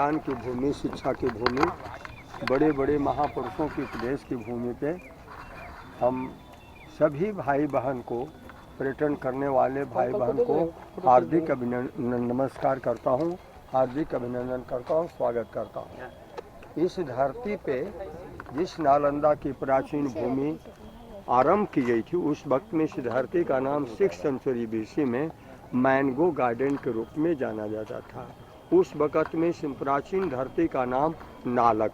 ज्ञान की भूमि, शिक्षा की भूमि, बड़े बड़े महापुरुषों की उपदेश की भूमि पे हम सभी भाई बहन को, पर्यटन करने वाले भाई बहन को हार्दिक नमस्कार करता हूँ, हार्दिक अभिनंदन करता हूँ, स्वागत करता हूँ। इस धरती पे जिस नालंदा की प्राचीन भूमि आरंभ की गई थी, उस वक्त में इस धरती का नाम 6th सेंचुरी BC में मैंगो गार्डन के रूप में जाना जाता था। उस वक्त में इस प्राचीन धरती का नाम नालक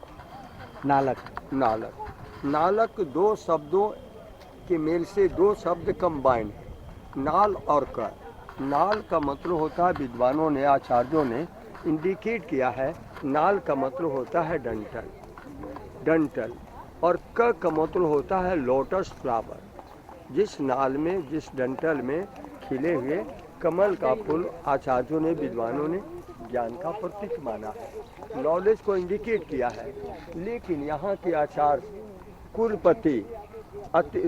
नालक दो शब्दों के मेल से दो शब्द कंबाइन है, नाल और कर। नाल का मतलब होता है, विद्वानों ने, आचार्यों ने इंडिकेट किया है, नाल का मतलब होता है डंटल, और क का मतलब होता है लोटस फ्लावर। जिस नाल में, जिस डंटल में खिले हुए कमल का फूल आचार्यों ने, विद्वानों ने ज्ञान का प्रतीक माना है, नॉलेज को इंडिकेट किया है। लेकिन यहाँ के आचार्य कुलपति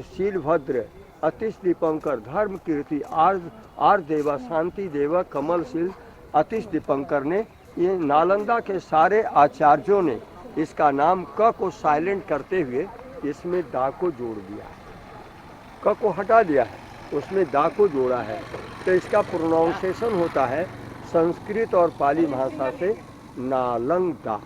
शीलभद्र, अतिश दीपंकर, धर्म कीर्ति, आर देवा, शांति देवा, कमलशील अतिश दीपंकर ने, ये नालंदा के सारे आचार्यों ने इसका नाम क को साइलेंट करते हुए इसमें दा को जोड़ दिया है, क को हटा दिया है, उसमें दा को जोड़ा है। तो इसका प्रोनाउंसिएशन होता है संस्कृत और पाली भाषा से नालंदा।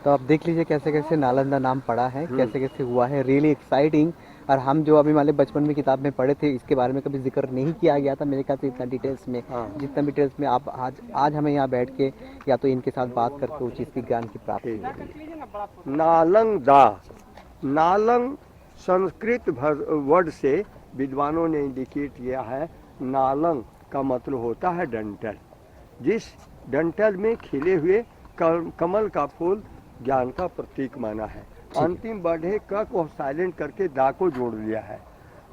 तो आप देख लीजिए कैसे कैसे नालंदा नाम पड़ा है, कैसे कैसे हुआ है, रियली एक्साइटिंग। और हम जो अभी हमारे बचपन में किताब में पढ़े थे, इसके बारे में कभी जिक्र नहीं किया गया था मेरे ख्याल से इतना डिटेल्स में। जितना डिटेल्स में आप आज हमें यहाँ बैठ के या तो इनके साथ बात करके उस चीज़ की ज्ञान की प्राप्ति होगी। नालंदा, नालंग संस्कृत वर्ड से विद्वानों ने इंडिकेट किया है, नालंग का मतलब होता है डंटल। जिस डंटल में खिले हुए कमल का फूल ज्ञान का प्रतीक माना है। अंतिम बढ़े क को साइलेंट करके दा को जोड़ दिया है।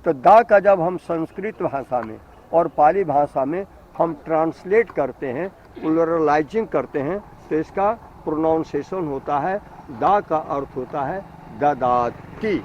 तो दा का जब हम संस्कृत भाषा में और पाली भाषा में हम ट्रांसलेट करते हैं, प्लुरलाइजिंग करते हैं, तो इसका प्रोनाउंसिएशन होता है, दा का अर्थ होता है ददाती।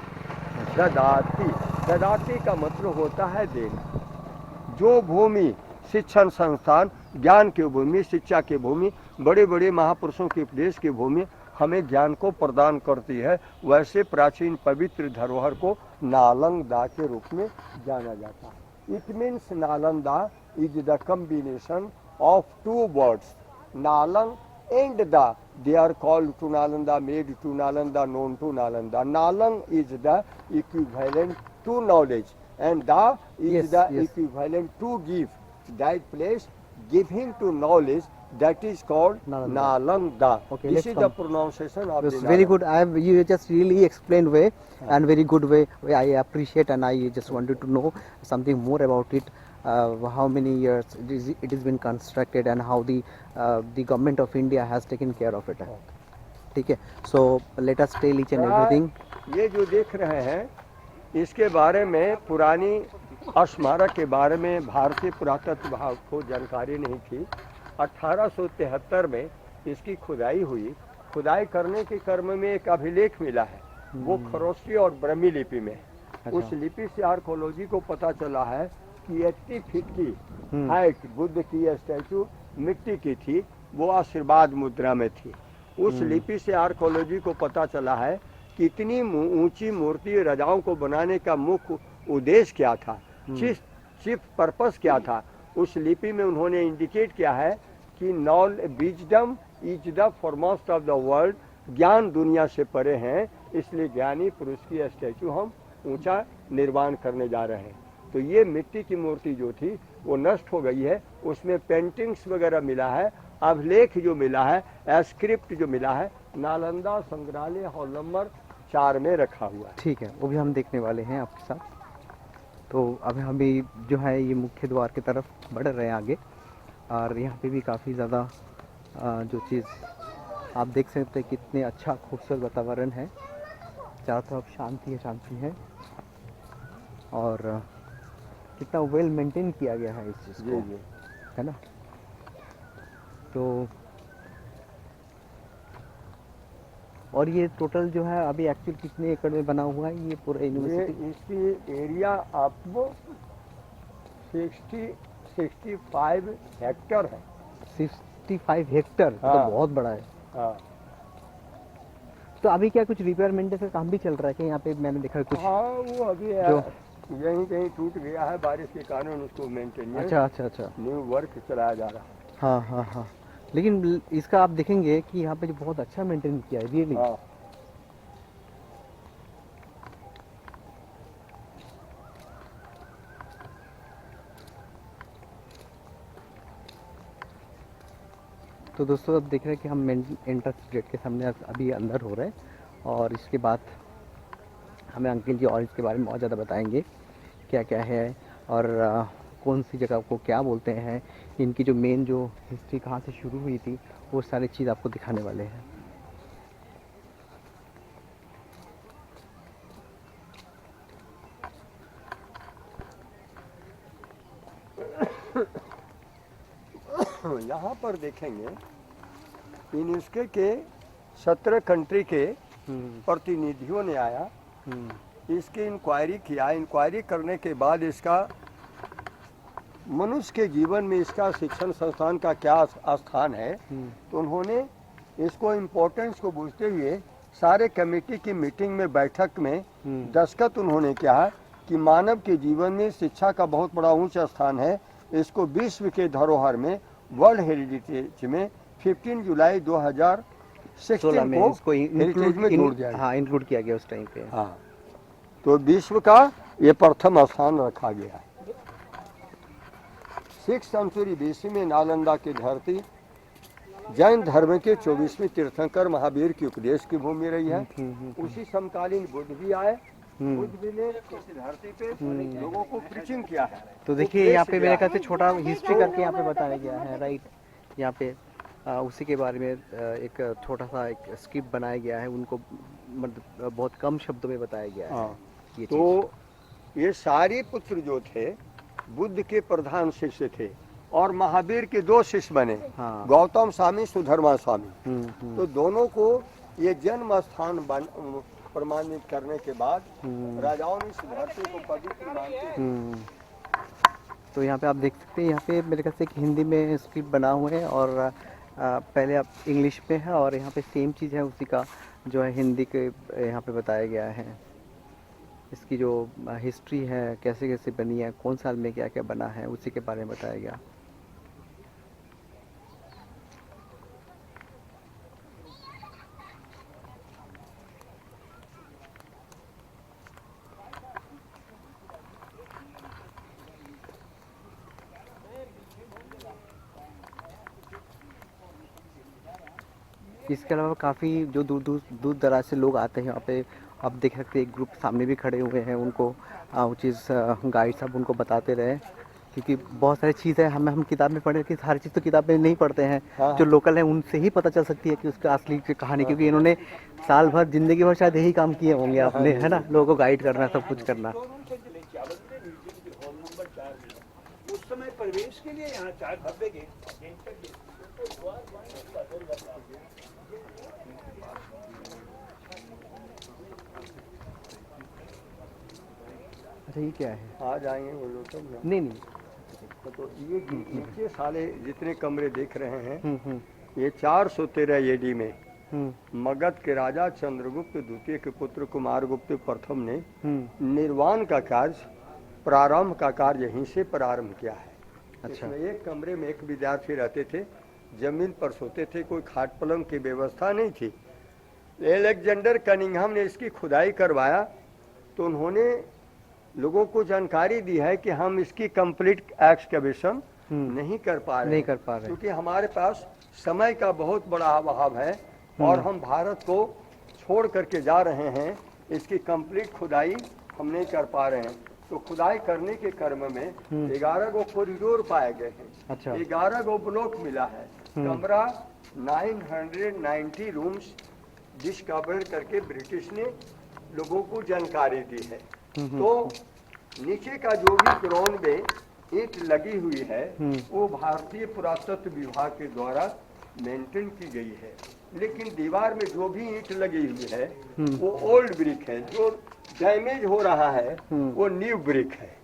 ददाती का मतलब होता है देना। जो भूमि शिक्षण संस्थान, ज्ञान की भूमि, शिक्षा की भूमि, बड़े बड़े महापुरुषों के उपदेश की भूमि हमें ज्ञान को प्रदान करती है, वैसे प्राचीन पवित्र धरोहर को नालंदा के रूप में जाना जाता है। It means Nalanda is the combination of two words, Nalang and da. They are called to Nalanda, made to Nalanda, known to Nalanda. Nalang is the equivalent to knowledge, and Da is the equivalent to give. That place, giving to knowledge, that is called Nalanda. Okay, this is the pronunciation of the Nalanda. Very good. You just really explained way and very good way. I appreciate, and I just wanted to know something more about it. How many years it has been constructed and how the government of India has taken care of it. ठीक है, so let us tell each and everything. ये जो देख रहे हैं, इसके बारे में पुरानी स्मारक के बारे में भारतीय पुरातत्व विभाग को जानकारी नहीं थी। 1873 में इसकी खुदाई हुई। खुदाई करने के क्रम में एक अभिलेख मिला है, वो खरोष्टी और ब्रह्मी लिपि में। उस लिपि से आर्कोलॉजी को पता चला है कि 80 फीट की हाइट बुद्ध की स्टैचू मिट्टी की थी, वो आशीर्वाद मुद्रा में थी। उस लिपि से आर्कोलॉजी को पता चला है कि इतनी ऊंची मूर्ति राजाओं को बनाने का मुख्य उद्देश्य क्या था, चीफ पर्पस क्या था। उस लिपि में उन्होंने इंडिकेट किया है कि wisdom is the foremost of the world, ज्ञान दुनिया से परे हैं, इसलिए ज्ञानी पुरुष की स्टैचू हम ऊंचा निर्माण करने जा रहे हैं। तो ये मिट्टी की मूर्ति जो थी वो नष्ट हो गई है, उसमें पेंटिंग्स वगैरह मिला है, अभिलेख जो मिला है, स्क्रिप्ट जो मिला है, नालंदा संग्रहालय हॉल नंबर 4 में रखा हुआ है। ठीक है, वो भी हम देखने वाले हैं आपके साथ। तो अब हम भी जो है ये मुख्य द्वार की तरफ बढ़ रहे हैं आगे, और यहाँ पे भी काफ़ी ज़्यादा जो चीज़ आप देख सकते हैं, कितने अच्छा खूबसूरत वातावरण है, चारों तरफ शांति है, और कितना वेल मेंटेन किया गया है इस चीज़ को, है ना। तो और ये टोटल जो है अभी एक्चुअल कितने एकड़ में बना हुआ है ये पूरा यूनिवर्सिटी? इसकी एरिया आपको 65 हेक्टर है। 65 हेक्टर, तो बहुत बड़ा है। हाँ तो अभी क्या कुछ रिपेयर मेंटेनेंस का काम भी चल रहा है कि यहाँ पे? मैंने देखा कुछ। हाँ, वो अभी यहीं कहीं टूट गया है बारिश के कारण, उसको मेंटेनेंस अच्छा अच्छा अच्छा। न्यू वर्क चलाया जा रहा है। हाँ हाँ हाँ, लेकिन इसका आप देखेंगे कि यहाँ पे जो बहुत अच्छा मेंटेन किया है रियली। हाँ तो दोस्तों अब देख रहे हैं कि हम एंट्रेंस गेट के सामने अभी अंदर हो रहे हैं, और इसके बाद हमें अंकिल जी और इसके बारे में और ज़्यादा बताएंगे क्या क्या है, और कौन सी जगह को क्या बोलते हैं, इनकी जो मेन जो हिस्ट्री कहाँ से शुरू हुई थी, वो सारी चीज़ आपको दिखाने वाले हैं। यहाँ पर देखेंगे यूनेस्को के 17 कंट्री के प्रतिनिधियों ने आया, इसकी इंक्वायरी किया। इंक्वायरी करने के बाद इसका मनुष्य के जीवन में इसका शिक्षण संस्थान का क्या स्थान है, तो उन्होंने इसको इम्पोर्टेंस को बूझते हुए सारे कमेटी की मीटिंग में, बैठक में दस्तखत उन्होंने किया कि मानव के जीवन में शिक्षा का बहुत बड़ा ऊंचा स्थान है। इसको विश्व के धरोहर में, वर्ल्ड हेरिटेज में 15 जुलाई 2016 में को इसको हेरिटेज में जोड़ दिया गया। हाँ, इंक्लूड किया गया उस टाइम पे। हाँ, तो विश्व का ये प्रथम स्थान रखा गया है। 6th सेंचुरी बीसी में नालंदा की धरती जैन धर्म के 24वें तीर्थंकर महावीर के उपदेश की भूमि रही है। उसी समकालीन बुद्ध भी आए, बुद्ध भी ने इस धरती पे लोगों को प्रीचिंग किया है। तो देखिए यहाँ पे मेरे ख्याल से छोटा हिस्ट्री करके यहाँ पे बताया गया है, राइट। यहाँ पे उसी के बारे में एक छोटा सा एक स्क्रिप्ट बनाया गया है, उनको मतलब बहुत कम शब्दों में बताया गया है। ये तो ये सारी पुत्र जो थे बुद्ध के प्रधान शिष्य थे, और महावीर के 2 शिष्य बने, गौतम स्वामी, सुधर्मा स्वामी। तो दोनों को ये जन्म स्थान प्रमाणित करने के बाद राजाओं ने इस धरती को पवित्र मानते। तो यहाँ पे आप देख सकते हैं, यहाँ पे मेरे ख्याल से एक हिंदी में स्क्रिप्ट बना हुआ है, और पहले आप इंग्लिश में है, और यहाँ पे सेम चीज़ है उसी का जो है हिंदी के यहाँ पे बताया गया है। इसकी जो हिस्ट्री है, कैसे कैसे बनी है, कौन साल में क्या क्या बना है, उसी के बारे में बताया गया। इसके अलावा काफ़ी जो दूर दराज से लोग आते हैं यहाँ पे, आप देख सकते हैं एक ग्रुप सामने भी खड़े हुए हैं, उनको वो चीज़ गाइड साहब उनको बताते रहे, क्योंकि बहुत सारी चीज़ें हम किताब में पढ़े कि हर चीज़ तो किताब में नहीं पढ़ते हैं। जो लोकल है उनसे ही पता चल सकती है कि उसका असली कहानी, क्योंकि इन्होंने साल भर जिंदगी भर शायद यही काम किए होंगे आपने, है ना, लोगों को गाइड करना, सब कुछ करना। उस समय प्रवेश के लिए यहाँ 4 भव्य गेट। अच्छा, ये क्या है? आ जाएंगे वो लोग तो नहीं तो ये नीचे साले जितने कमरे देख रहे हैं, ये 413 एडी में मगध के राजा चंद्रगुप्त द्वितीय के पुत्र कुमारगुप्त प्रथम ने निर्वाण का कार्य, प्रारंभ का कार्य यहीं से प्रारंभ किया है। अच्छा। इसमें एक कमरे में एक विद्यार्थी रहते थे, जमीन पर सोते थे, कोई खाट पलंग की व्यवस्था नहीं थी। एलेक्जेंडर कनिंघम ने इसकी खुदाई करवाया, तो उन्होंने लोगों को जानकारी दी है कि हम इसकी कंप्लीट एक्सकवेशन नहीं कर पा रहे, क्योंकि हमारे पास समय का बहुत बड़ा अभाव है, और हम भारत को छोड़ करके जा रहे हैं, इसकी कंप्लीट खुदाई हम नहीं कर पा रहे हैं। तो खुदाई करने के क्रम में 11 गो कॉरिडोर पाए गए हैं। अच्छा। 11 गो ब्लॉक मिला है, कमरा 990 रूम्स डिस्कवर करके ब्रिटिश ने लोगों को जानकारी दी है। तो नीचे का जो भी ग्राउंड में ईंट लगी हुई है, वो भारतीय पुरातत्व विभाग के द्वारा मेंटेन की गई है, लेकिन दीवार में जो भी ईंट लगी हुई है वो ओल्ड ब्रिक है, जो डैमेज हो रहा है वो न्यू ब्रिक है।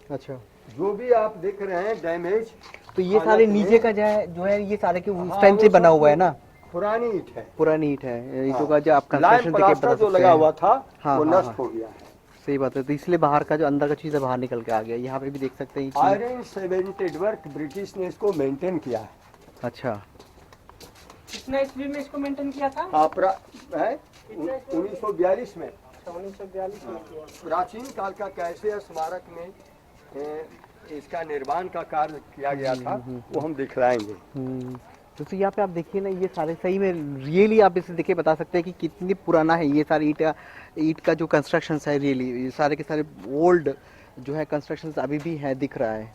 अच्छा। जो भी आप देख रहे हैं डैमेज, तो ये सारे नीचे का जो है ये सारे के उस टाइम से बना हुआ है ना? पुरानी ईंट है। पुरानी ईंट है, ईंटों का हाँ। जो आप लाइम कंस्ट्रक्शन देख के प्लास्टर बता जो सकते लगा हैं। हुआ था हाँ, वो हाँ, नष्ट हाँ। हो गया है। सही बात है, तो इसलिए बाहर का जो अंदर का चीज़ है बाहर निकल के आ गया। यहाँ पे भी देख सकते हैं कि आयरन सीमेंटेड वर्क ब्रिटिश ने इसको मेंटेन किया है। अच्छा, कितना ईस्वी में इसको मेंटेन किया था? है 1942 में 1942 में किया। प्राचीन काल का कैसे स्मारक में इसका निर्माण का कार्य किया गया था वो हम दिखलाएंगे। तो यहाँ पे आप देखिए ना, ये सारे सही में रियली आप इसे देखिए बता सकते हैं कि कितनी पुराना है ये सारी ईंट का जो कंस्ट्रक्शंस है। रियली ये सारे के सारे ओल्ड जो है कंस्ट्रक्शंस अभी भी है, दिख रहा है।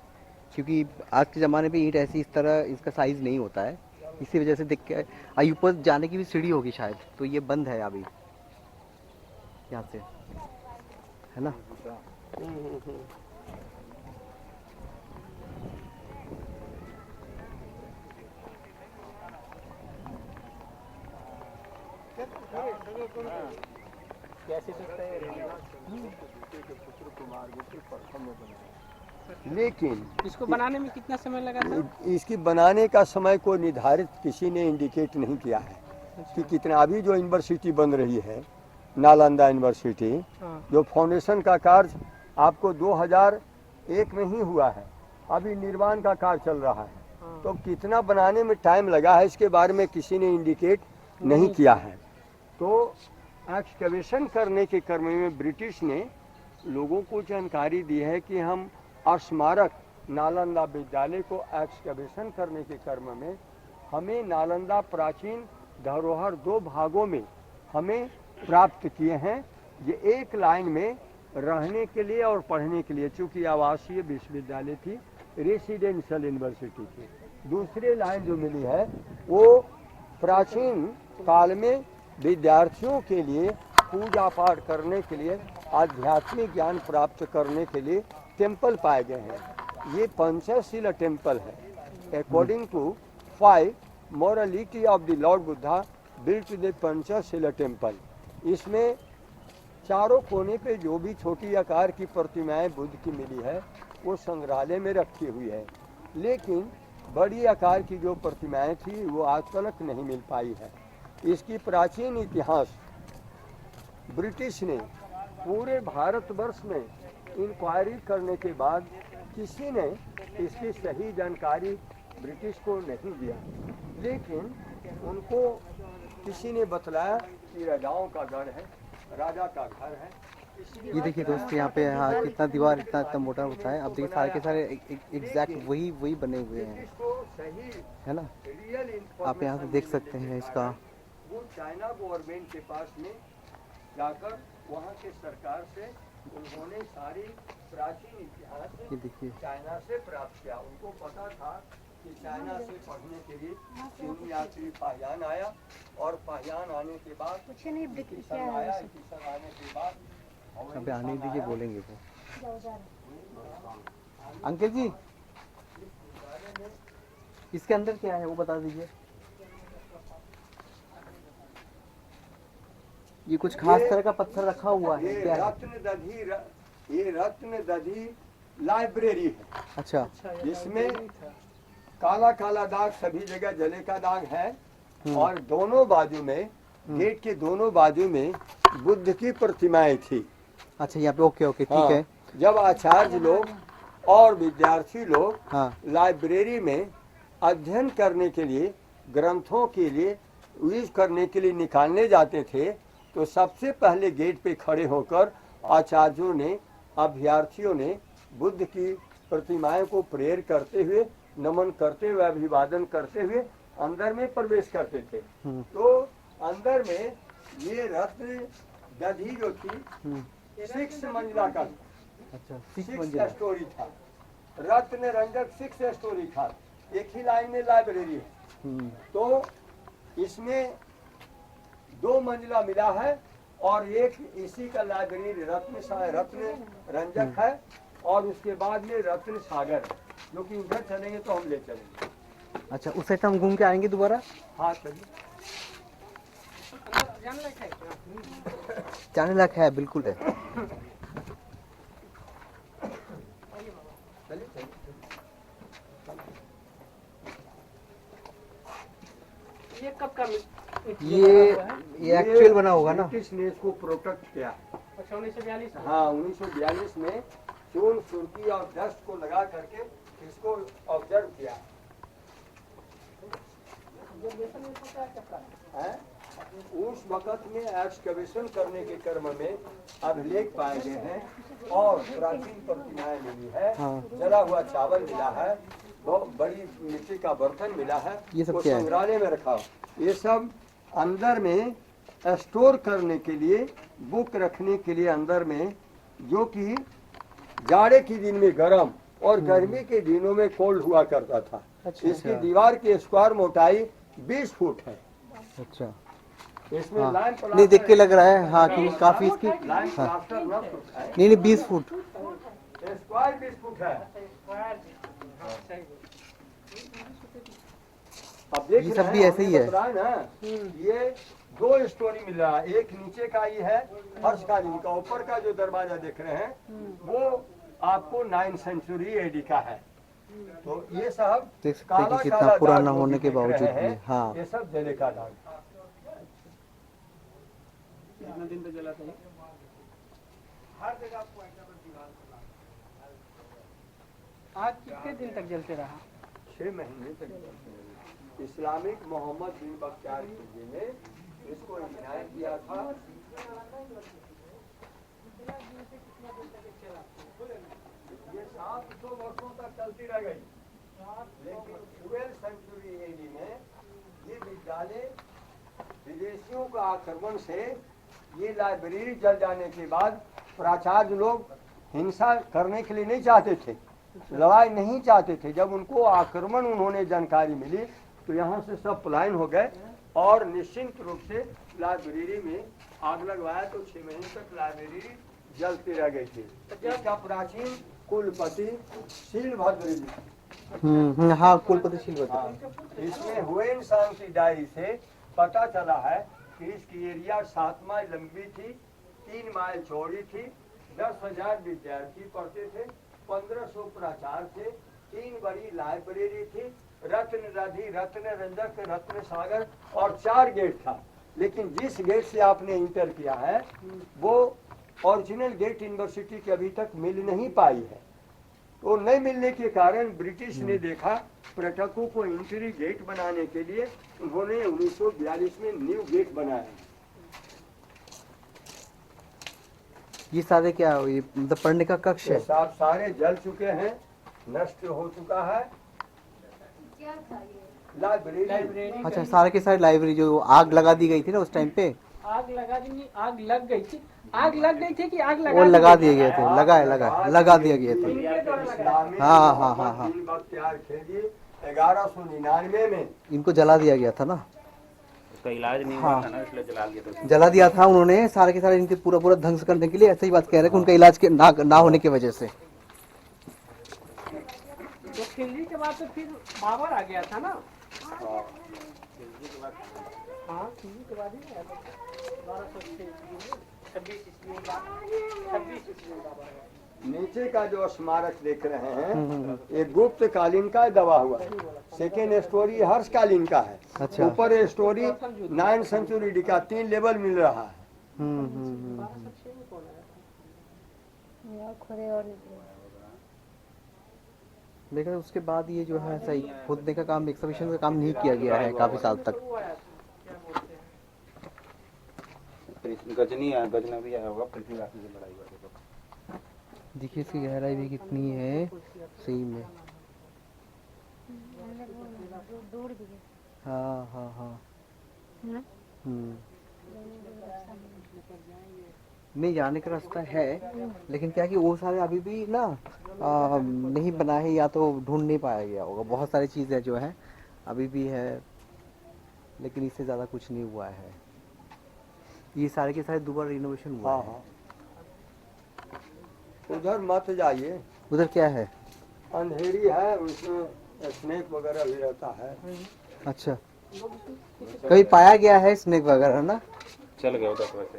क्योंकि आज के ज़माने पे ईंट ऐसी इस तरह इसका साइज़ नहीं होता है, इसी वजह से देख के ऊपर जाने की भी सीढ़ी होगी शायद, तो ये बंद है अभी यहाँ से, है ना। लेकिन इसको बनाने में कितना समय लगा था? इसकी बनाने का समय को निर्धारित किसी ने इंडिकेट नहीं किया है कि कितना। अभी जो यूनिवर्सिटी बन रही है नालंदा यूनिवर्सिटी, हाँ। जो फाउंडेशन का कार्य आपको 2001 में ही हुआ है, अभी निर्माण का कार्य चल रहा है। हाँ। तो कितना बनाने में टाइम लगा है इसके बारे में किसी ने इंडिकेट नहीं किया है। तो एक्सकवेशन करने के क्रम में ब्रिटिश ने लोगों को जानकारी दी है कि हम स्मारक नालंदा विद्यालय को एक्सकवेशन करने के क्रम में हमें नालंदा प्राचीन धरोहर 2 भागों में हमें प्राप्त किए हैं। ये एक लाइन में रहने के लिए और पढ़ने के लिए, चूँकि आवासीय विश्वविद्यालय थी, रेसिडेंशियल यूनिवर्सिटी थी। दूसरी लाइन जो मिली है वो प्राचीन काल में विद्यार्थियों के लिए पूजा पाठ करने के लिए, आध्यात्मिक ज्ञान प्राप्त करने के लिए टेम्पल पाए गए हैं। ये पंचशिला टेम्पल है। According to 5 morality of the Lord Buddha built the Panchshila temple. इसमें चारों कोने पे जो भी छोटी आकार की प्रतिमाएं बुद्ध की मिली है वो संग्रहालय में रखी हुई है, लेकिन बड़ी आकार की जो प्रतिमाएं थी वो आज तक नहीं मिल पाई है। इसकी प्राचीन इतिहास ब्रिटिश ने पूरे भारतवर्ष में इंक्वायरी करने के बाद किसी ने इसकी सही जानकारी ब्रिटिश को नहीं दिया, लेकिन उनको किसी ने बतलाया कि राजाओं का गढ़ है, राजा का घर है। ये देखिए दोस्त, यहाँ पे हाँ कितना दीवार इतना मोटा होता है। अब देखिए सारे के सारे एग्जैक्ट वही बने हुए हैं, है ना। आप यहाँ से देख सकते हैं इसका। वो चाइना गवर्नमेंट के पास में जाकर वहाँ के सरकार से उन्होंने सारी प्राचीन इतिहास ये देखिए चाइना से प्राप्त किया। उनको पता था कि चाइना से पढ़ने के लिए चीनी यात्री पाहियान आया, और पाहियान आने के बाद किसान आया, किसान आने के बाद अभी आने दीजिए, बोलेंगे वो। अंकल जी, इसके अंदर क्या है वो बता दीजिए। ये कुछ खास तरह का पत्थर रखा हुआ है, क्या है? ये रत्न दधी लाइब्रेरी है। अच्छा, जिसमें काला काला दाग सभी जगह जले का दाग है, और दोनों बाजू में, गेट के दोनों बाजू में बुद्ध की प्रतिमाएं थी। अच्छा, यहाँ पे ओके ठीक हाँ, है। जब आचार्य लोग और विद्यार्थी लोग हाँ, लाइब्रेरी में अध्ययन करने के लिए, ग्रंथों के लिए यूज करने के लिए निकालने जाते थे, तो सबसे पहले गेट पे खड़े होकर आचार्यों ने, अभ्यर्थियों ने बुद्ध की प्रतिमाएं को प्रेयर करते हुए, नमन करते हुए, अभिवादन करते हुए अंदर में प्रवेश करते थे। तो अंदर में ये रत्न दधी जो थी 6 मंजिला का, अच्छा 6 स्टोरी था। रत्न रंजक 6 स्टोरी था। एक ही लाइन में लाइब्रेरी है। तो इसमें 2 मंजिला मिला है, और एक इसी का लाइब्रेरी रत्न रंजक है, और उसके बाद में रत्न सागर है, जो कि उधर चलेंगे तो हम ले चलेंगे। अच्छा, उस साइड हम घूम के आएंगे दोबारा। हाँ चलिए, जाने लायक है, बिल्कुल है। चलिए। ये कब का ये एक्चुअल बना होगा ना? ब्रिटिश ने इसको प्रोटेक्ट किया। अच्छा 1942 में। हाँ 1942 में चून सुर्खी और डस्ट को लगा करके इसको ऑब्जर्व किया है। उस वक़्त में एक्सकवेशन करने के क्रम में अभिलेख पाए गए हैं और प्राचीन प्रतिमाएं मिली है। जला हुआ चावल मिला है, बहुत बड़ी मिट्टी का बर्तन मिला है, ये सब वो क्या है? संग्रहालय में रखा हो। ये सब अंदर में स्टोर करने के लिए, बुक रखने के लिए अंदर में, जो कि जाड़े के दिन में गर्म और गर्मी के दिनों में कोल्ड हुआ करता था। इसकी दीवार की स्क्वायर मोटाई 20 फुट है। अच्छा, इसमें हाँ। लाइन नहीं देख के लग रहा है हाँ कि काफी इसकी लाइन हाँ। प्लास्टर न है, नहीं 20 फुट। स्क्वायर 20 फुट है। अब देख ये रहे सब हैं, भी ऐसे ही हमने है। बताया ना, ये 2 स्टोरी मिल रहा है। एक नीचे का ही है हर्षकालीन का, ऊपर का जो दरवाजा देख रहे हैं वो आपको 9th सेंचुरी एडी का है। तो ये सब देख सकते हैं कि कितना पुराना होने के बावजूद भी। हाँ, ये सब जले का दाग। कितना दिन तक जला था ये? हर जगह आपको दीवार आग कितने दिन तक जलते रहा? 6 महीने तक। इस्लामिक मोहम्मद बिन बख्तियार खिलजी ने इसको इनायत किया था। ये 700 वर्षों तक चलती रह गई, लेकिन 12th सेंचुरी एडी में ये विद्यालय विदेशियों का आक्रमण से, ये लाइब्रेरी जल जाने के बाद प्राचार्य लोग हिंसा करने के लिए नहीं चाहते थे, लड़ाई नहीं चाहते थे। जब उनको आक्रमण उन्होंने जानकारी मिली तो यहाँ से सब पलायन हो गए और निश्चिंत रूप से लाइब्रेरी में आग लगवाया। तो 6 महीने तक लाइब्रेरी जलती रह गई थी। इसका प्राचीन कुलपति शीलभद्र जी, हाँ कुलपति शीलभद्र। हाँ, इसमें हुएन सांग की डायरी से पता चला है कि इसकी एरिया 7 माइल लंबी थी, 3 माइल चौड़ी थी, 10,000 विद्यार्थी पढ़ते थे, 1500 प्राचार्य थे, 3 बड़ी लाइब्रेरी थी, रत्न रधि, रत्न रंजक, रत्न सागर और 4 गेट था। लेकिन जिस गेट से आपने इंटर किया है वो ओरिजिनल गेट यूनिवर्सिटी की अभी तक मिल नहीं पाई है। वो नहीं मिलने के कारण ब्रिटिश ने देखा पर्यटकों को एंट्री गेट बनाने के लिए उन्होंने 1942 में न्यू गेट बनाया। ये सारे क्या ये मतलब पढ़ने का कक्ष है? सब सारे जल चुके हैं, नष्ट हो चुका है। लाइब्रेरी। अच्छा, सारे के सारे लाइब्रेरी जो आग लगा दी गई थी ना उस टाइम पे? आग लगा दी, आग लग गई थी। आग लग गई थी कि आग लगा वो लगा दी दिए गए थे, लगा दिए गए थे। इनके द्वारा लगाया। हाँ, हाँ, हाँ, हाँ। बिन बख्तियार खिलजी 1199 में इनको जला दिया गया था ना? उसका इलाज नहीं हुआ था ना, इसलिए जला दिया था। जला दिया था उन्होंने सारे के सारे इनके पूरा ध्वंस करने के लिए। ऐसे ही बात कह रहे हैं कि उनका इलाज के ना होने की वजह से। तो खिलजी के बाद तो फिर बाबर आ गया था ना? हाँ खिलजी के बाद ही आया था। 1226 ईस्वी में बाबर आया। नीचे का जो स्मारक देख रहे हैं ये गुप्त कालीन का दबा हुआ है। सेकेंड स्टोरी हर्षकालीन का है। अच्छा। ऊपर स्टोरी 9th सेंचुरी का 3 लेवल मिल रहा है। 1206 में कौन आया था? लेकिन उसके बाद ये जो है सही खोदने का काम, एक्सकवेशन का काम नहीं किया गया है काफी साल तक। वो आया था, क्या बोलते हैं? गजनी आया, गजना भी आया होगा, पृथ्वीराज से लड़ाई हुआ था। देखिए इसकी गहराई भी कितनी है सही में। हाँ हाँ हाँ। नहीं जाने का रास्ता है, लेकिन क्या कि वो सारे अभी भी ना नहीं बना है या तो ढूंढ नहीं पाया गया होगा। बहुत सारी चीज़ें जो है अभी भी है, लेकिन इससे ज़्यादा कुछ नहीं हुआ है। ये सारे के सारे दोबारा रिनोवेशन हुआ है। उधर मत जाइए, उधर क्या है? अंधेरी है, उसमें स्नेक वगैरह भी रहता है। अच्छा, कभी पाया गया है स्नेक वगैरह ना? चल गया उधर वैसे।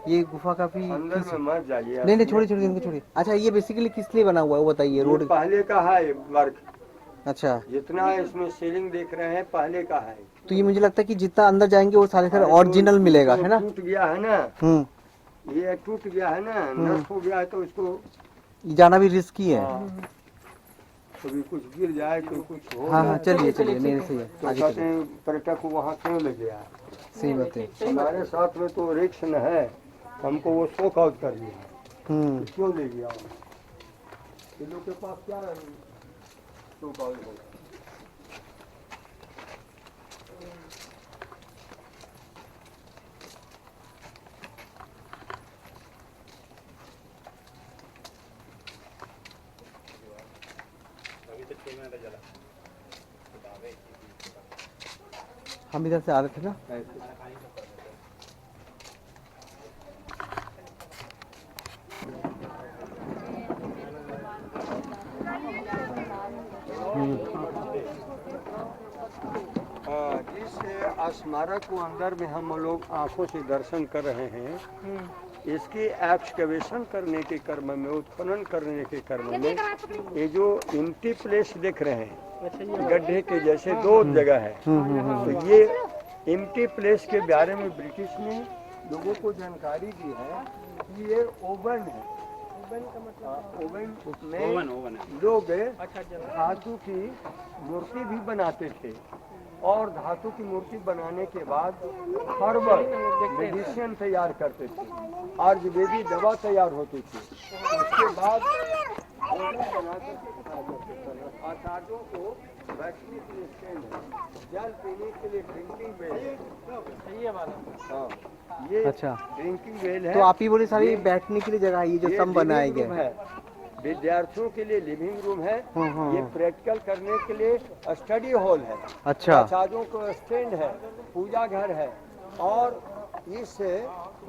ये गुफा काफी अंदर में मत जाइए। नहीं छोड़िए इनको छोड़िए। अच्छा, ये बेसिकली किस लिए बना हुआ है वो बताइए? रोड पहले का है वर्क, अच्छा, जितना इसमें सीलिंग देख रहे हैं पहले का है। तो ये मुझे लगता है कि जितना अंदर जाएंगे वो सारे सारे ओरिजिनल मिलेगा, है ना? टूट गया है ना, हम्म। ये टूट गया है ना, नष्ट हो गया है, तो इसको ये जाना भी रिस्की है। कभी कुछ गिर जाए तो कुछ हो हाँ जाए, हाँ, चलिए चलिए, नहीं सही है, तो आगे कहते चलिए। हैं पर्यटक को वहाँ क्यों ले गया। सही बात है। हमारे साथ में तो रिक्स न है, हमको वो शोक आउट कर दिया, हम्म। क्यों ले गया। इन लोग के पास क्या शोक आउट होगा। हम इधर से आ रहे थे ना। जिस स्मारक को अंदर में हम लोग आंखों से दर्शन कर रहे हैं, इसकी एक्सकवेशन करने के क्रम में, उत्खनन करने के क्रम में, ये जो एम्प्टी प्लेस देख रहे हैं गड्ढे के जैसे दो जगह है, तो ये एम्प्टी प्लेस के बारे में ब्रिटिश ने लोगों को जानकारी दी है कि ये ओवन है। ओवन में लोग धातु की मूर्ति भी बनाते थे, और धातु की मूर्ति बनाने के बाद हर्बल मेडिसिन तैयार करते थे, आयुर्वेदिक दवा तैयार होती थी। उसके बाद भोजन बना करके खाया करते थे। आचार्यों को बैठने के लिए स्टैंड है, जल पीने के लिए ड्रिंकिंग वेल है। हाँ, ये अच्छा, ड्रिंकिंग वेल है। तो आप ही बोले सारी बैठने के लिए जगह है, ये जो ये सब बनाए लिविंग रूम गए। है, विद्यार्थियों के लिए लिविंग रूम है। हाँ। ये प्रैक्टिकल करने के लिए स्टडी हॉल है। अच्छा। आचार्यों को स्टैंड है, पूजा घर है, और इस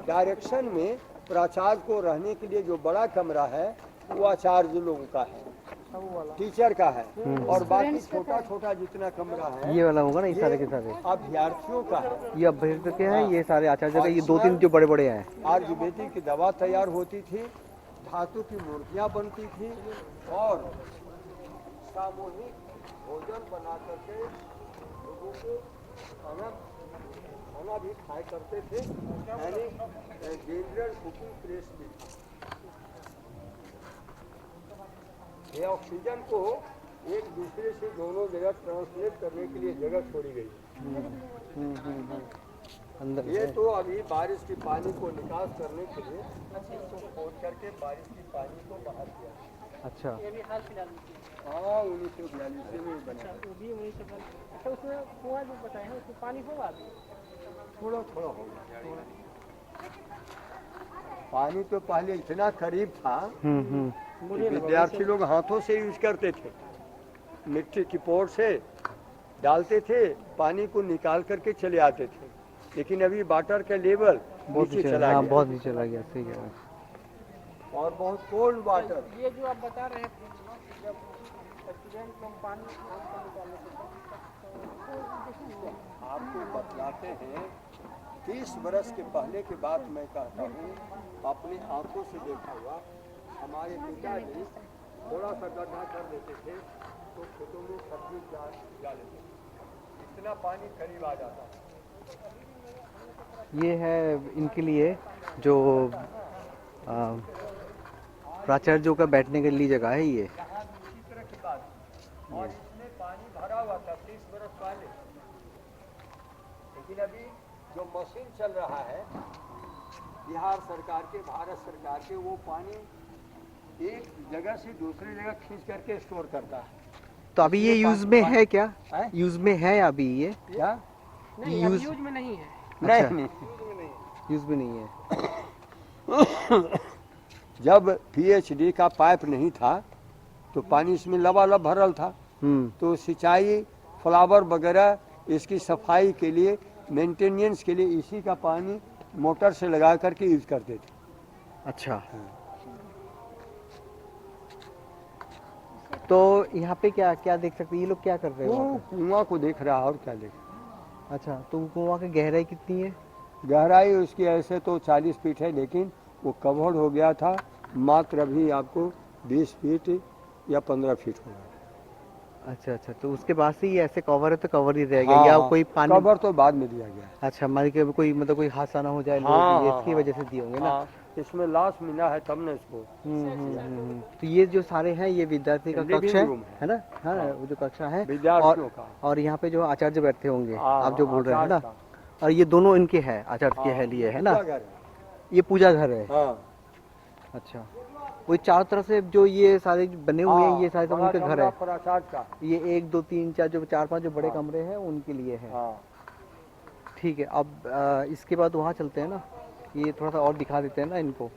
डायरेक्शन में प्राचार्य को रहने के लिए जो बड़ा कमरा है वो आचार्य लोगों का है, टीचर का है, और बाकी छोटा छोटा जितना कमरा है ये वाला होगा ना, ये सारे के सारे। अभ्यर्थियों का है। ये अभ्यर्थ के हैं, ये सारे आचार्य का, ये दो तीन जो बड़े बड़े हैं। आयुर्वेदिक की दवा तैयार होती थी, धातु की मूर्तियां बनती थी, और सामूहिक भोजन बना करके लोगों को खाना भी खाया करते थे, यानी जनरल कुकिंग प्लेस भी। ये ऑक्सीजन को एक दूसरे से दोनों जगह ट्रांसलेट करने के लिए जगह छोड़ी गई। अंदर ये तो अभी बारिश की पानी को निकास करने के लिए इसको खोद करके बारिश की पानी को बाहर किया। अच्छा, ये भी हाल फिलहाल में किया। हाँ, 1942 में बना। वो भी 1942। अच्छा, उसमें कुआं जो बताए हैं उसमें पानी होगा अभी? थोड़ा थोड़ा होगा। पानी तो पहले इतना करीब था कि विद्यार्थी लोग हाथों से यूज करते थे, मिट्टी की पोर से डालते थे, पानी को निकाल करके चले आते थे। लेकिन अभी वाटर का लेवल नीचे चला गया, बहुत नीचे चला गया। सही कह रहे हैं। और बहुत कोल्ड वाटर। ये जो आप बता रहे हैं, जब स्टूडेंट लोग पानी निकालने के आपको बतलाते हैं, 30 बरस के पहले की बात मैं कहता हूँ, अपनी आंखों से देखा हुआ। हमारे पिताजी थोड़ा सा गड्ढा कर देते थे तो खेतों में सब्जी जा लेते थे, इतना पानी करीब आ जाता था। ये है इनके लिए जो प्राचार्यों का बैठने के लिए जगह है ये। इसी तरह की बात, और इसमें पानी भरा हुआ था 30 बरस पहले। लेकिन अभी जो मशीन चल रहा है बिहार सरकार के, भारत सरकार के, वो पानी एक जगह से दूसरी जगह खींच करके स्टोर करता है। तो अभी ये यूज में है क्या? है? यूज में है अभी ये? क्या? नहीं, अभी यूज में नहीं है। अच्छा। नहीं, यूज में नहीं है। जब पीएचडी का पाइप नहीं था तो पानी इसमें लबालब भरल था, तो सिंचाई, फ्लावर वगैरह, इसकी सफाई के लिए, मेंटेनेंस के लिए इसी का पानी मोटर से लगा करके यूज करते थे। अच्छा। तो यहाँ पे क्या क्या देख सकते हैं? ये लोग क्या कर रहे हैं वो वहाँ पे? कुआं को देख रहा है, और क्या देख रहा है। अच्छा, तो कुआं की गहराई कितनी है? गहराई उसकी ऐसे तो 40 फीट है, लेकिन वो कवर्ड हो गया था, मात्र अभी आपको 20 फीट या 15 फीट होगा। अच्छा अच्छा, तो उसके बाद से ही ऐसे कवर है तो कवर ही रह गया हाँ, या हाँ, कोई पानी? कवर तो बाद में दिया गया है। अच्छा, मान के कोई मतलब कोई हादसा ना हो जाए, हाँ लोग ये हाँ इसकी हाँ वजह से दिए होंगे ना। हाँ, इसमें लाश मिला है तब ने इसको। तो ये जो सारे हैं ये विद्यार्थी का कक्ष लिविंग है रूम है ना? हाँ, हाँ, वो जो कक्षा है। विद्यार्थियों का। और यहाँ पे जो आचार्य बैठते होंगे, हाँ, आप जो बोल रहे हैं आचार्य ना, का। और ये दोनों इनके हैं, आचार्य के हाँ, है लिए, ये है ना? पूजा घर है। ये पूजा घर है। हाँ अच्छा, वो चारों तरफ से जो ये सारे बने हुए हैं, ये सारे सब बड़ा उनके घर कमरा है। प्राचार्य का। ये 1 2 3 4 जो 4 5 जो बड़े हाँ। कमरे हैं उनके लिए है। हाँ ठीक है, अब इसके बाद वहाँ चलते हैं ना, ये थोड़ा सा और दिखा देते हैं ना इनको।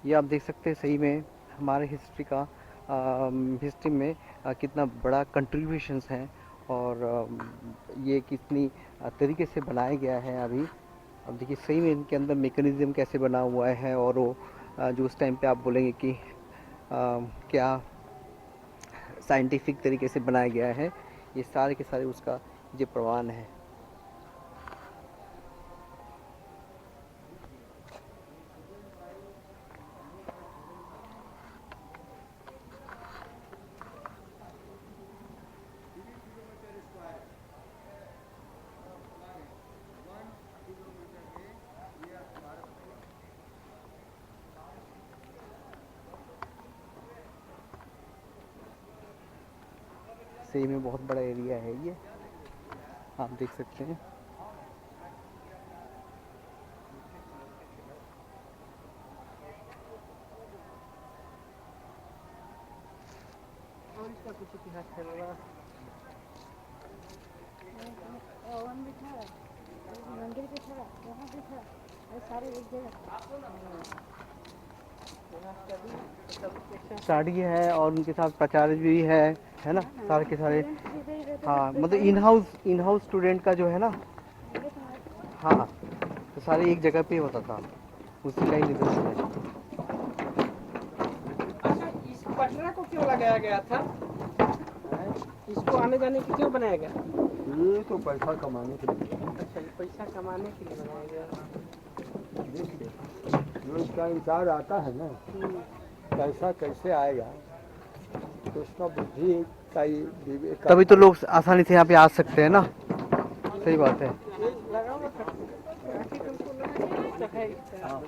ये आप देख सकते हैं सही में हमारे हिस्ट्री में कितना बड़ा कंट्रीब्यूशंस हैं, और ये कितनी तरीके से बनाया गया है अभी। अब देखिए सही में इनके अंदर मैकेनिज्म कैसे बना हुआ है, और वो जो उस टाइम पे आप बोलेंगे कि क्या साइंटिफिक तरीके से बनाया गया है, ये सारे के सारे उसका ये प्रमाण है। सही में बहुत बड़ा एरिया है ये, आप देख सकते हैं। और इसका कुछ इतिहास है बाबा? ओवन भी था, मंदिर भी था, वहाँ भी था, ये सारे एक जगह। स्टडी है और उनके साथ प्राचार्य भी है ना, सारे के सारे। हाँ, मतलब इन हाउस स्टूडेंट का जो है ना, हाँ, तो सारे एक जगह पे होता था, उसी का ही निदर्शन है। अच्छा, इस पटना को क्यों लगाया गया था? इसको आने जाने के क्यों बनाया गया? ये तो पैसा कमाने के लिए। अच्छा, ये पैसा कमाने के लिए बनाया गया। देखिए, जो इसका इंचार्ज आता है ना, पैसा कैसे आएगा, तो उसका बुद्धि का ही विवेक। तभी तो लोग आसानी से यहाँ पे आ सकते हैं ना, सही बात है। ये लगाओ ना, ताकि तुमको लगे कि है इस तरह।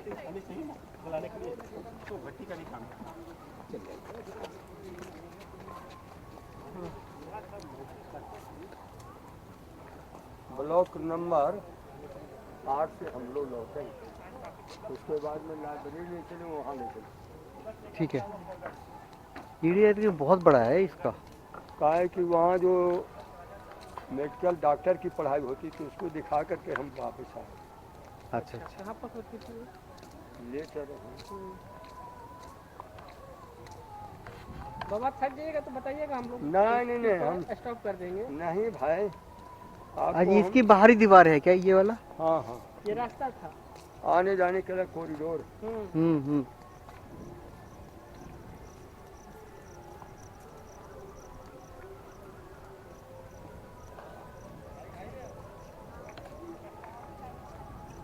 ब्लॉक नंबर 8 से हम लोग लौटे, उसके बाद में लाइब्रेरी ले चले, वहाँ ले चले। ठीक है, एरिया तो बहुत बड़ा है इसका। कहा है कि वहाँ जो मेडिकल डॉक्टर की पढ़ाई होती थी उसको दिखा करके हम वापस आए। अच्छा अच्छा, कहाँ पर होती थी? ले चले। बाबा थक जाइएगा तो बताइएगा, हम लोग नहीं नहीं हम स्टॉप कर देंगे। नहीं भाई, आज आपको इसकी बाहरी दीवार है क्या ये वाला? हाँ हाँ, ये रास्ता था। आने जाने के लिए कॉरिडोर। हम्म।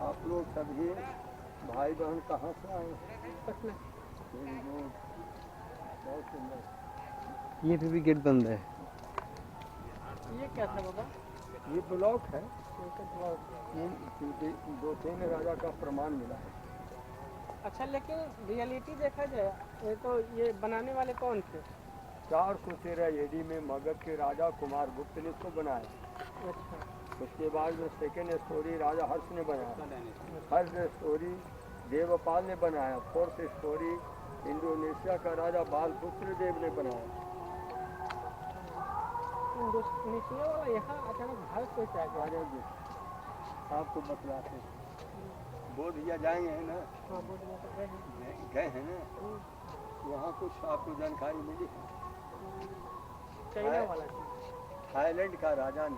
आप लोग सभी भाई बहन कहाँ से आए? पटना। Very good. बहुत सुंदर। ये भी गेट बंद है। ये क्या था बाबा? ये ब्लॉक है, ये तो बहुत- 2-3 राजा का प्रमाण मिला है। अच्छा, लेकिन रियलिटी देखा जाए ये तो ये बनाने वाले कौन थे? 413 AD में मगध के राजा कुमार गुप्त ने इसको बनाया। अच्छा, उसके बाद में सेकेंड स्टोरी राजा हर्ष ने बनाया, थर्ड स्टोरी देवपाल ने बनाया, फोर्थ स्टोरी इंडोनेशिया का राजा बालपुत्र देव ने बनाया। इंडोनेशिया वाला यहाँ अचानक भारत कैसे आ गया? राजा जी आपको बतलाते हैं, बोधिया जाएंगे है ना, हाँ, बहुत बहुत गए हैं। गए हैं ना, वहाँ कुछ आपको जानकारी मिली है। चाइना वाला था। थाईलैंड का राजा ने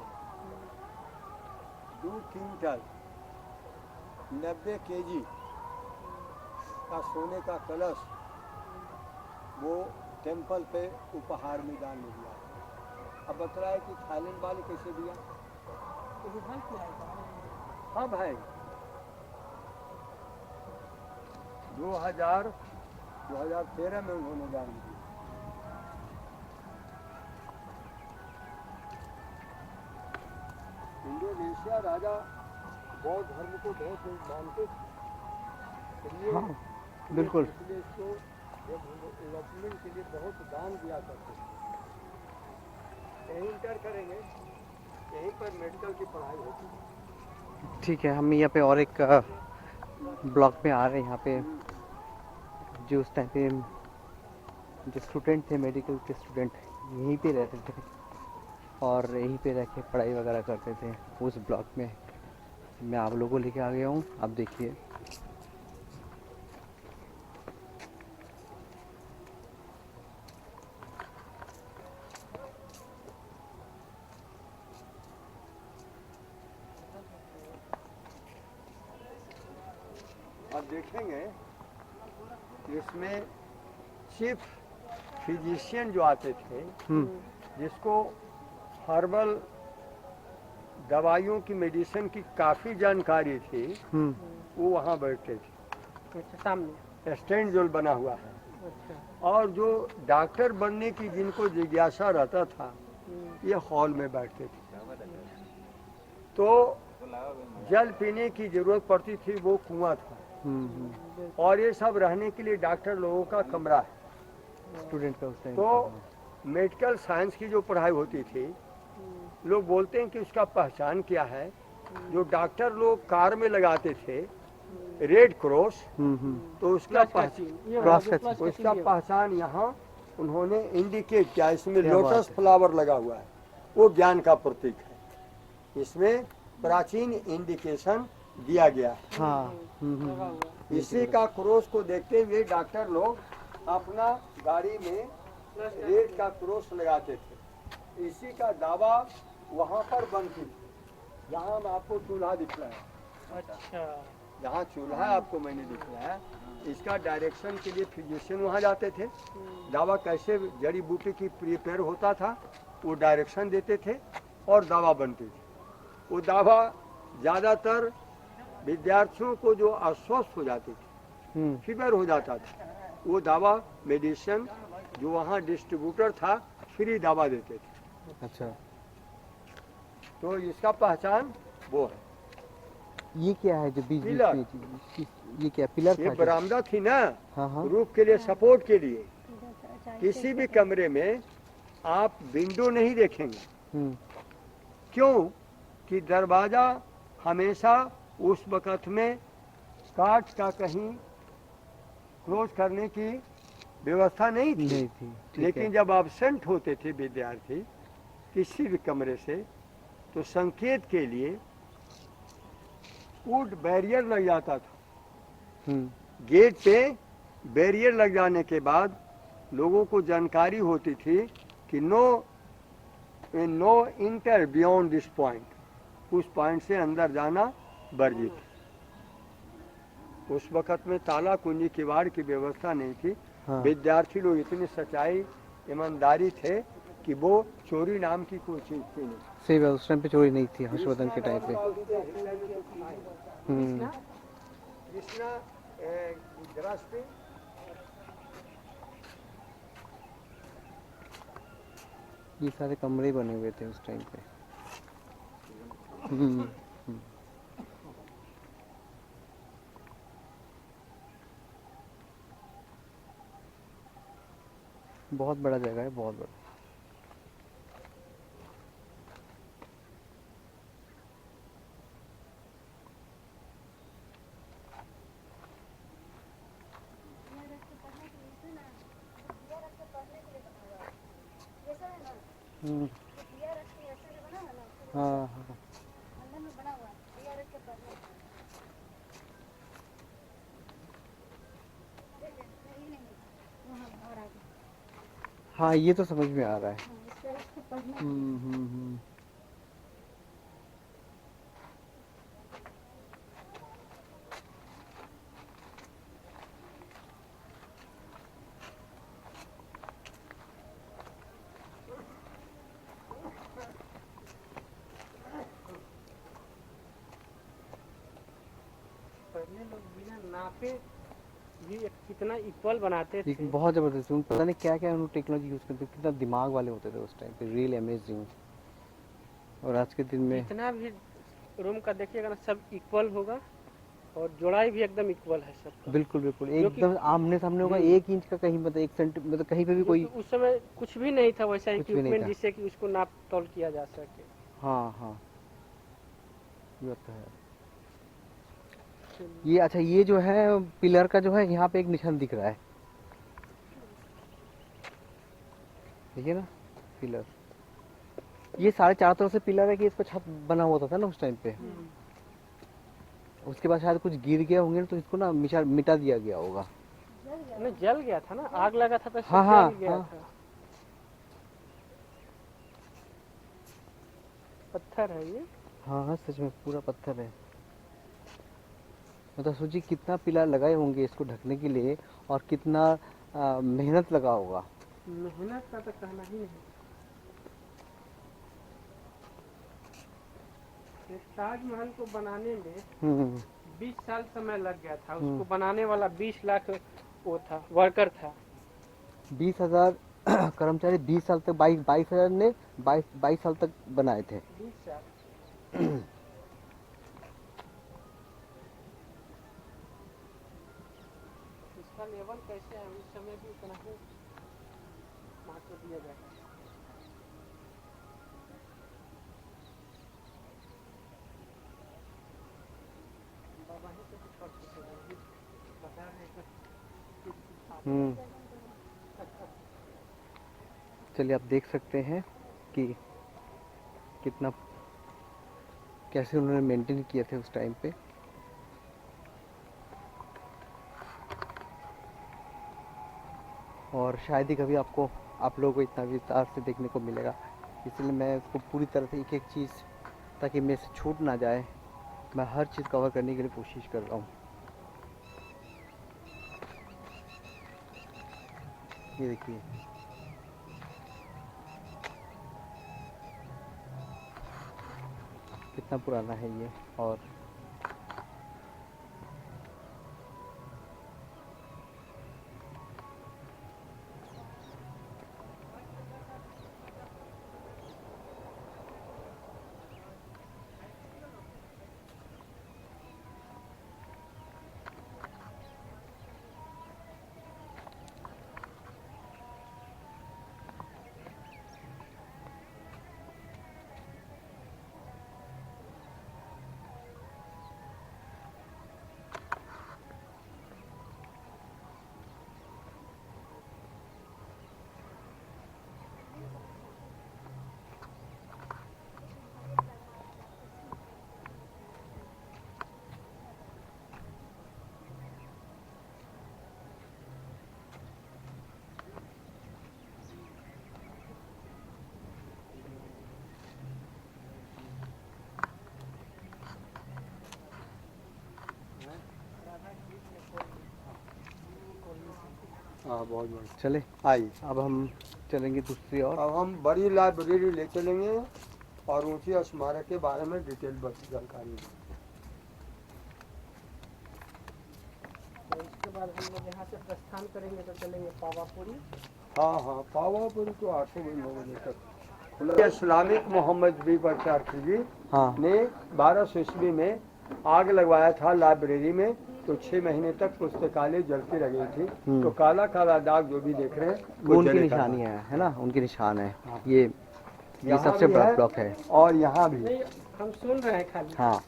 2 क्विंटल 90 kg का सोने का कलश वो टेम्पल पे उपहार में दान में दिया। अब बता है कि थाईलैंड वाले कैसे दिया। तो विधान से आएगा। हाँ भाई, 2000 2013 में उन्होंने जान दी। इंडोनेशिया राजा बौद्ध धर्म को बहुत मानते थे, इसलिए हाँ, बिल्कुल। इसलिए इसको डेवलपमेंट के लिए बहुत दान दिया करते थे। यहीं इंटर करेंगे, यहीं पर मेडिकल की पढ़ाई होती है। ठीक है, हम यहाँ पे और एक ब्लॉक में आ रहे हैं। यहाँ पे जो उस टाइम पे जो स्टूडेंट थे, मेडिकल के स्टूडेंट यहीं पे रहते थे और यहीं पे रह के पढ़ाई वगैरह करते थे उस ब्लॉक में। मैं आप लोगों को लेके आ गया हूँ, आप देखिए। अब देखेंगे इसमें चीफ फिजिशियन जो आते थे, जिसको हर्बल दवाइयों की, मेडिसिन की काफ़ी जानकारी थी, वो वहाँ बैठते थे। अच्छा, सामने। स्टैंड जो बना हुआ है। अच्छा। और जो डॉक्टर बनने की जिनको जिज्ञासा रहता था, ये हॉल में बैठते थे। तो जल पीने की जरूरत पड़ती थी, वो कुआं था। और ये सब रहने के लिए डॉक्टर लोगों का कमरा है। स्टूडेंट का उस टाइम तो मेडिकल साइंस की जो पढ़ाई होती थी, लोग बोलते हैं कि उसका पहचान क्या है। जो डॉक्टर लोग कार में लगाते थे रेड क्रॉस, तो उसका पहचान यहाँ उन्होंने इंडिकेट किया। इसमें लोटस फ्लावर लगा हुआ है, वो ज्ञान का प्रतीक है। इसमें प्राचीन इंडिकेशन दिया गया है। हाँ, इसी का क्रॉस को देखते हुए डॉक्टर लोग अपना गाड़ी में रेड का क्रॉस लगाते थे। इसी का दावा वहाँ पर बनती थी, जहाँ आपको चूल्हा दिख रहा है। अच्छा। जहाँ चूल्हा आपको मैंने दिखाया, इसका डायरेक्शन के लिए फिजिशियन वहाँ जाते थे। दवा कैसे जड़ी बूटी की प्रिपेयर होता था, वो डायरेक्शन देते थे और दवा बनती थी। वो दवा ज़्यादातर विद्यार्थियों को जो अस्वस्थ हो जाती थी, फीवर हो जाता था, वो दवा मेडिसिन जो वहाँ डिस्ट्रीब्यूटर था फ्री दवा देते थे। अच्छा। तो इसका पहचान वो है। ये क्या है जो बीच पिलर। में ये क्या पिलर ये था? बरामदा थी ना, हाँ। रूफ के लिए, सपोर्ट के लिए। किसी भी कमरे में आप विंडो नहीं देखेंगे। क्यों? कि दरवाजा हमेशा उस वक़्त में काट का कहीं क्लोज करने की व्यवस्था नहीं थी। लेकिन जब एब्सेंट होते थे विद्यार्थी किसी भी कमरे से, तो संकेत के लिए वुड बैरियर लग जाता था। गेट पे बैरियर लग जाने के बाद लोगों को जानकारी होती थी कि no enter beyond this point, उस पॉइंट से अंदर जाना वर्जित। उस वक़्त में ताला कुंजी किवाड़ की व्यवस्था नहीं थी। विद्यार्थी लोग इतनी सच्चाई ईमानदारी थे कि वो चोरी नाम की कोई चीज थी नहीं। सही बात, उस टाइम पे चोरी नहीं थी हर्षवर्धन के टाइम पे। कृष्णा ग्रास पे ये सारे कमरे बने हुए थे उस टाइम पे। बहुत बड़ा जगह है, बहुत बड़ा। हाँ। हाँ, ये तो समझ में आ रहा है। पहले लोग बिना नापे भी कितना इक्वल बनाते थे। एक बहुत ज़बरदस्त, उन पता नहीं क्या क्या उन्होंने टेक्नोलॉजी यूज़ करते थे, कितना दिमाग वाले होते थे उस टाइम पे, रियली अमेजिंग। और आज के दिन में जितना भी रूम का देखिएगा ना सब इक्वल होगा और जोड़ाई भी एकदम इक्वल है सबका। बिल्कुल बिल्कुल जो कि- एकदम आमने सामने होगा, 1 इंच का कहीं मतलब 1 सेंटी मतलब कहीं पे भी कोई। क्योंकि उस समय कुछ भी नहीं था वैसा कुछ भी नहीं इक्विपमेंट था। जिससे कि उसको नाप तौल किया जा सके। हाँ हाँ, ये तो है। ये अच्छा, ये जो है पिलर का जो है यहाँ पे एक निशान दिख रहा है, देखिए ना पिलर, ये 4.5 तरफ से पिलर है कि इस पर छत बना हुआ था ना उस टाइम पे। उसके बाद शायद कुछ गिर गया होंगे तो इसको ना मिटा दिया गया होगा। नहीं जल गया था ना, आग लगा था तो सब हाँ, हाँ, जल गया हाँ। था। पत्थर है ये। हाँ हाँ, सच में पूरा पत्थर है। मतलब सोचिए कितना पिलर लगाए होंगे इसको ढकने के लिए, और कितना मेहनत लगा होगा। मेहनत का तो कहना ही नहीं। इस ताजमहल को बनाने में 20 साल समय लग गया था। उसको बनाने वाला 20 लाख वो था, वर्कर था। 20,000 कर्मचारी 20 साल तक, 22,000 ने 22 साल तक बनाए थे। 20 साल। इसका लेवल कैसे है, उस समय भी उतना ही महत्व दिया जाता है। बाबा ही से कुछ और पूछेगा, बता रहे हैं चलिए आप देख सकते हैं कि कितना कैसे उन्होंने मेंटेन किए थे उस टाइम पे। और शायद ही कभी आप लोगों को इतना विस्तार से देखने को मिलेगा, इसलिए मैं इसको पूरी तरह से एक एक चीज़, ताकि मेरे से छूट ना जाए, मैं हर चीज़ कवर करने के लिए कोशिश कर रहा हूँ। ये देखिए, कितना पुराना है ये। और हाँ बहुत बढ़िया। चले आइए, अब हम चलेंगे दूसरी ओर। अब हम बड़ी लाइब्रेरी ले चलेंगे और ऊंची स्मारक के बारे में डिटेल जानकारी देंगे। तो इसके बाद हम लोग यहाँ से प्रस्थान करेंगे तो चलेंगे पावापुरी। हाँ हाँ, पावापुरी तो 8 बजे 9 बजे तक खुला। इस्लामिक मोहम्मद बीपरचार्थी जी हाँ ने 1200 ईस्वी में आग लगवाया था लाइब्रेरी में, तो 6 महीने तक पुस्तकालय जलती रही थी। तो काला काला दाग जो भी देख रहे हैं वो उनकी जले का निशानी है ना, उनकी निशान है। हाँ। ये यहाँ सबसे भी बड़ा है ब्लॉक है। और यहाँ भी। नहीं हम सुन रहे हैं खाली। हाँ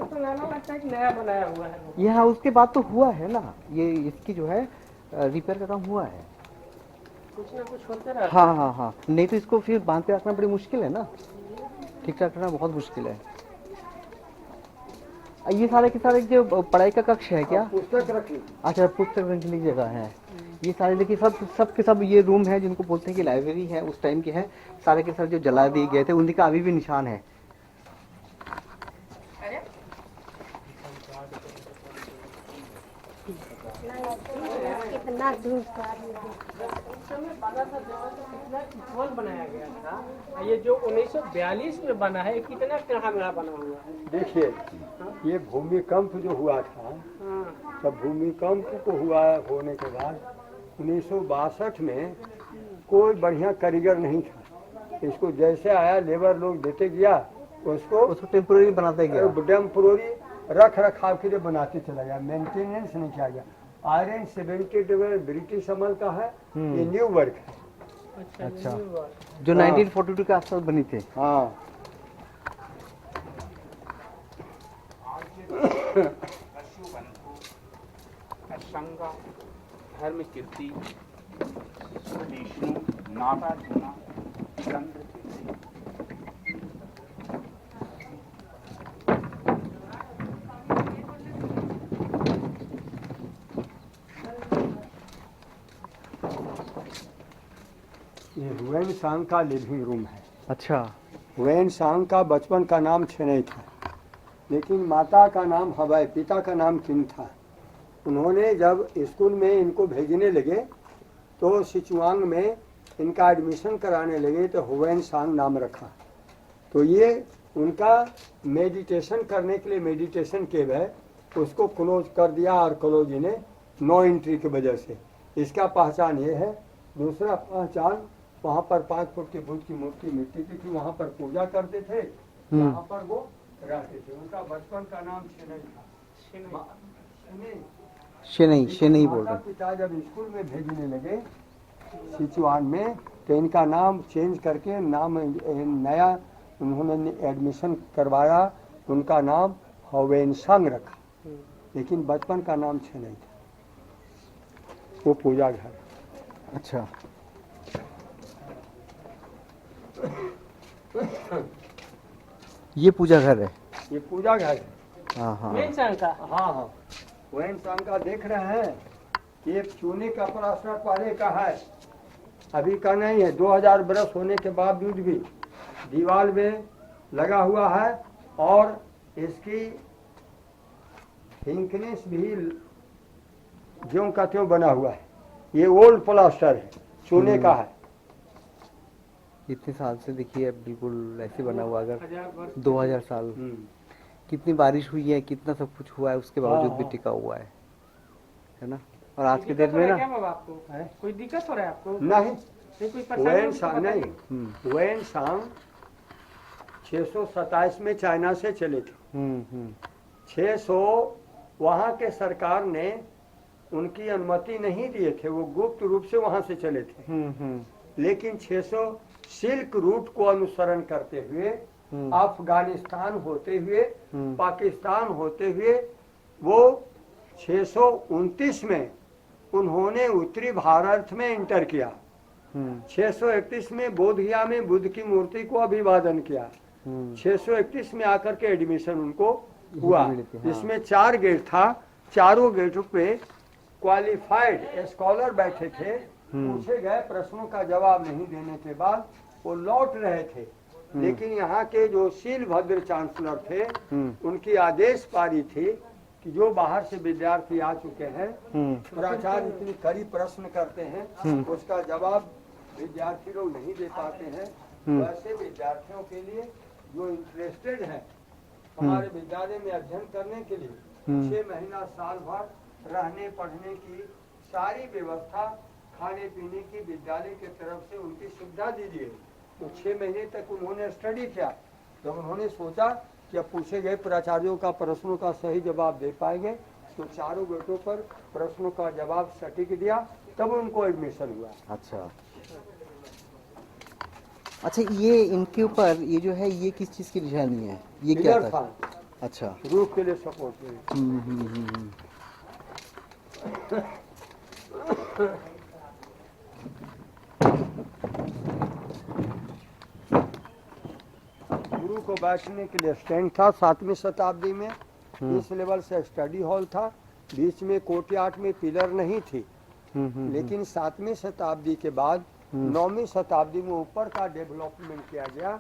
तो नाना लगता है कि नया बनाया हुआ है वो। यहाँ उसके बाद तो हुआ है ना, ये इसकी जो है रिपेयर का काम हुआ है। कुछ ना कुछ होते रहता है। हाँ हाँ हाँ, नहीं तो इसको फिर बांध के रखना बड़ी मुश्किल है ना, ठीक ठाक रखना बहुत मुश्किल है। ये सारे के सारे जो पढ़ाई का कक्ष है क्या? पुस्तक रखी। अच्छा, पुस्तक रखने की जगह है। ये सारे देखिए सब के सब ये रूम है जिनको बोलते हैं कि लाइब्रेरी है, उस टाइम के हैं। सारे के सारे जो जला दिए गए थे उनका अभी भी निशान है। कितना कितना दूर से आदमी उस समय बना था जहाँ से कितना तिथौल बनाया गया था, और ये जो 1942 में बना है, ये कितना टेढ़ा मेढ़ा बना हुआ है। देखिए, ये भूमिकंप जो हुआ था, हाँ, तब भूमिकंप को होने के बाद 1962 में कोई बढ़िया कारीगर नहीं था। इसको जैसे आया लेबर लोग देते गया, उसको टेम्पोररी बनाते गया। टेम्पोररी रख रखाव के लिए बनाते चला गया, मेंटेनेंस नहीं किया गया। आयरन 72 ब्रिटिश अमल का है, ये न्यू वर्क है। अच्छा, जो 1942 के आसपास बनी थी। हाँ, शंगा, धर्म कीर्ति, विष्णु, नागार्जुना, चंद्र कीर्ति। ये हुएन सांग का लिविंग रूम है। अच्छा, हुएन सांग का बचपन का नाम छेनई था, लेकिन माता का नाम हवाई, पिता का नाम किम था। उन्होंने जब स्कूल में इनको भेजने लगे तो सिचुआंग में इनका एडमिशन कराने लगे तो हुएन सांग नाम रखा। तो ये उनका मेडिटेशन करने के लिए मेडिटेशन केव है, उसको क्लोज कर दिया और क्लोज इन्हें नो एंट्री की वजह से। इसका पहचान ये है। दूसरा पहचान, वहाँ पर 5 फुट की बुद्ध की मूर्ति मिट्टी की थी, वहाँ पर पूजा करते थे, वहाँ पर वो रहते थे। उनका बचपन का नाम शेनई था। शेनई बोल रहे। पिता जब स्कूल में भेजने लगे सिचुआन में, तो इनका नाम चेंज करके नाम नया उन्होंने एडमिशन करवाया। उनका नाम हवेनसांग रखा, लेकिन बचपन का नाम शेनई था। वो पूजा घर। अच्छा, ये पूजा घर है। ये पूजा घर है। हाँ हाँ, मेन सांग का। हाँ हाँ, वैन सांग का देख रहे हैं। ये चूने का प्लास्टर पहले का है, अभी का नहीं है। 2000 बरस होने के बावजूद भी दीवार में लगा हुआ है, और इसकी थिकनेस भी ज्यों का त्यों बना हुआ है। ये ओल्ड प्लास्टर है, चूने का है। इतने साल से देखिए बिल्कुल ऐसे बना हुआ। अगर 1000 वर्ष 2000 साल, कितनी बारिश हुई है, कितना सब कुछ हुआ है, उसके बावजूद भी टिका हुआ है ना। और आज के डेट में क्या ना, बाबा आपको है? कोई दिक्कत हो रहा है आपको? नहीं, कोई वैन परेशानी सांग तो नहीं, बताइए। वैन सांग 627 में चाइना से चले थे। 600 वहाँ के सरकार ने उनकी अनुमति नहीं दिए थे, वो गुप्त रूप से वहाँ से चले थे। लेकिन 600 सिल्क रूट को अनुसरण करते हुए, अफगानिस्तान होते हुए, पाकिस्तान होते हुए, वो 629 में उन्होंने उत्तरी भारत में इंटर किया। 631 में बोधगया में बुद्ध की मूर्ति को अभिवादन किया। 631 में आकर के एडमिशन उनको हुआ। इसमें 4 गेट था, चारों गेटों पे क्वालिफाइड स्कॉलर बैठे थे। पूछे गए प्रश्नों का जवाब नहीं देने के बाद वो लौट रहे थे। लेकिन यहाँ के जो शीलभद्र चांसलर थे, उनकी आदेश पारी थी कि जो बाहर से विद्यार्थी आ चुके हैं, प्राचार्य इतनी कड़ी प्रश्न करते हैं, उसका जवाब विद्यार्थी लोग नहीं दे पाते हैं। वैसे विद्यार्थियों के लिए जो इंटरेस्टेड हैं हमारे विद्यालय में अध्ययन करने के लिए, 6 महीना साल भर रहने पढ़ने की सारी व्यवस्था, खाने पीने की विद्यालय की तरफ से उनकी सुविधा दीजिए। तो 6 महीने तक उन्होंने स्टडी किया। जब उन्होंने सोचा कि अब पूछे गए प्राचार्यों का प्रश्नों का सही जवाब दे पाएंगे, तो चारों गेटों पर प्रश्नों का जवाब सटीक दिया, तब उनको एडमिशन हुआ। अच्छा अच्छा, ये इनके ऊपर ये जो है, ये किस चीज की निशानी है? ये क्या पिलर था? था, अच्छा, रूफ के लिए सपोर्ट के लिए। गुरु को बैठने के लिए स्टैंड था 7वीं शताब्दी में। इस लेवल से स्टडी हॉल था। बीच में कोर्टयार्ड में पिलर नहीं थी। लेकिन 7वीं शताब्दी के बाद 9वीं शताब्दी में ऊपर का डेवलपमेंट किया गया।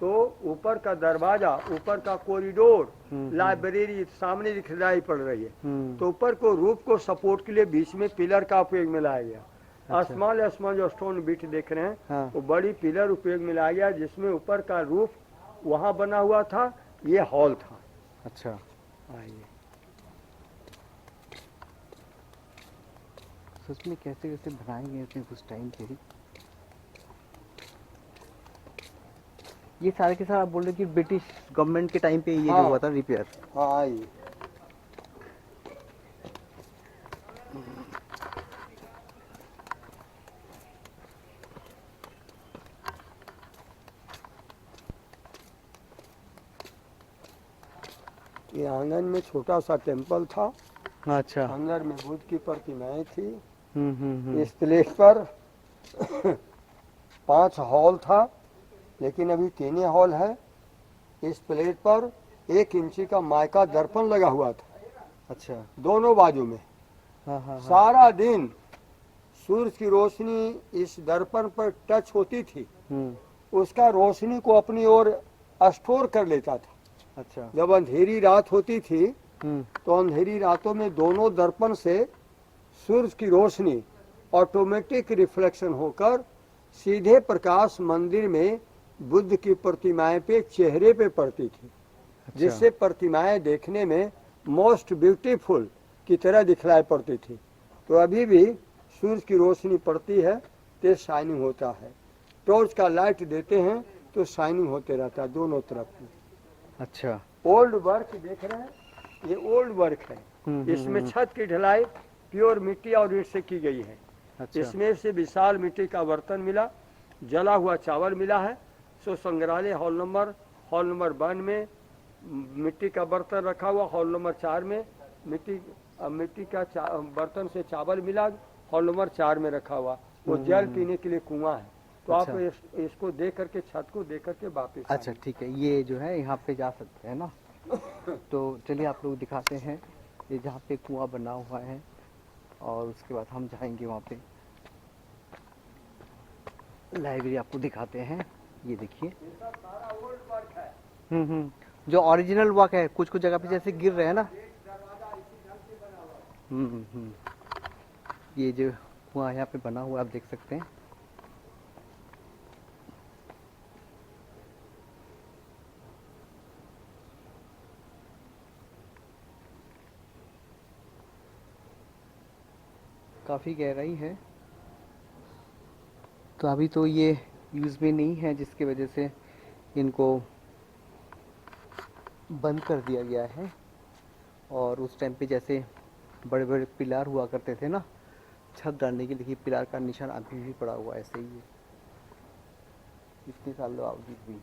तो ऊपर का दरवाजा, ऊपर का कॉरिडोर, लाइब्रेरी सामने दिखाई पड़ रही है। तो ऊपर को रूफ को सपोर्ट के लिए बीच में पिलर का उपयोग में लाया गया। स्मॉल स्मॉल जो स्टोन बीट देख रहे हैं, हाँ। वो बड़ी पिलर उपयोग में लाया गया, जिसमें ऊपर का रूफ वहाँ बना हुआ था, ये हॉल था। अच्छा, आइए सच में कैसे कैसे बनाए गए थे उस टाइम पे। ये सारे के सारे आप बोल रहे कि ब्रिटिश गवर्नमेंट के टाइम पे ये हाँ। जो हुआ था रिपेयर। हाँ आइए। ये आंगन में छोटा सा टेम्पल था, अच्छा। अंदर में बुद्ध की प्रतिमाएं थी। हम्म। इस प्लेस पर 5 हॉल था, लेकिन अभी 3 ही हॉल है। इस प्लेट पर 1 इंची का माइका दर्पण लगा हुआ था, अच्छा। दोनों बाजू में। हाँ। सारा दिन सूरज की रोशनी इस दर्पण पर टच होती थी, उसका रोशनी को अपनी ओर स्टोर कर लेता था। अच्छा। जब अंधेरी रात होती थी, हम्म। तो अंधेरी रातों में दोनों दर्पण से सूरज की रोशनी ऑटोमेटिक रिफ्लेक्शन होकर सीधे प्रकाश मंदिर में बुद्ध की प्रतिमाएं पे, चेहरे पे पड़ती थी, जिससे प्रतिमाएं देखने में मोस्ट ब्यूटीफुल की तरह दिखलाई पड़ती थी। तो अभी भी सूरज की रोशनी पड़ती है तो शाइनिंग होता है। टॉर्च का लाइट देते हैं तो शाइनिंग होते रहता है दोनों तरफ। अच्छा। ओल्ड वर्क देख रहे हैं, ये ओल्ड वर्क है। इसमें छत की ढलाई प्योर मिट्टी और ईंट से की गई है। अच्छा। इसमें से विशाल मिट्टी का बर्तन मिला, जला हुआ चावल मिला है। सो संग्रहालय हॉल नंबर 1 में मिट्टी का बर्तन रखा हुआ, हॉल नंबर 4 में मिट्टी का बर्तन से चावल मिला, हॉल नंबर 4 में रखा हुआ। वो जल पीने के लिए कुआं है। तो अच्छा। आप इसको देख करके, छत को देख करके वापस अच्छा ठीक है, ये जो है यहाँ पे जा सकते हैं ना। तो चलिए आप लोग दिखाते हैं ये जहाँ पे कुआं बना हुआ है, और उसके बाद हम जाएंगे वहाँ पे। लाइब्रेरी आपको दिखाते हैं, ये देखिए। जो ओरिजिनल वर्क है, कुछ कुछ जगह पे जैसे गिर रहे हैं ना। ये जो कुआं यहाँ पे बना हुआ आप देख सकते हैं। काफ़ी गहराई है। तो अभी तो ये यूज़ में नहीं है, जिसकी वजह से इनको बंद कर दिया गया है। और उस टाइम पे जैसे बड़े बड़े पिलार हुआ करते थे ना छत डालने के लिए, पिलार का निशान अभी भी पड़ा हुआ ऐसे ही है इतने सालों बावजूद भी।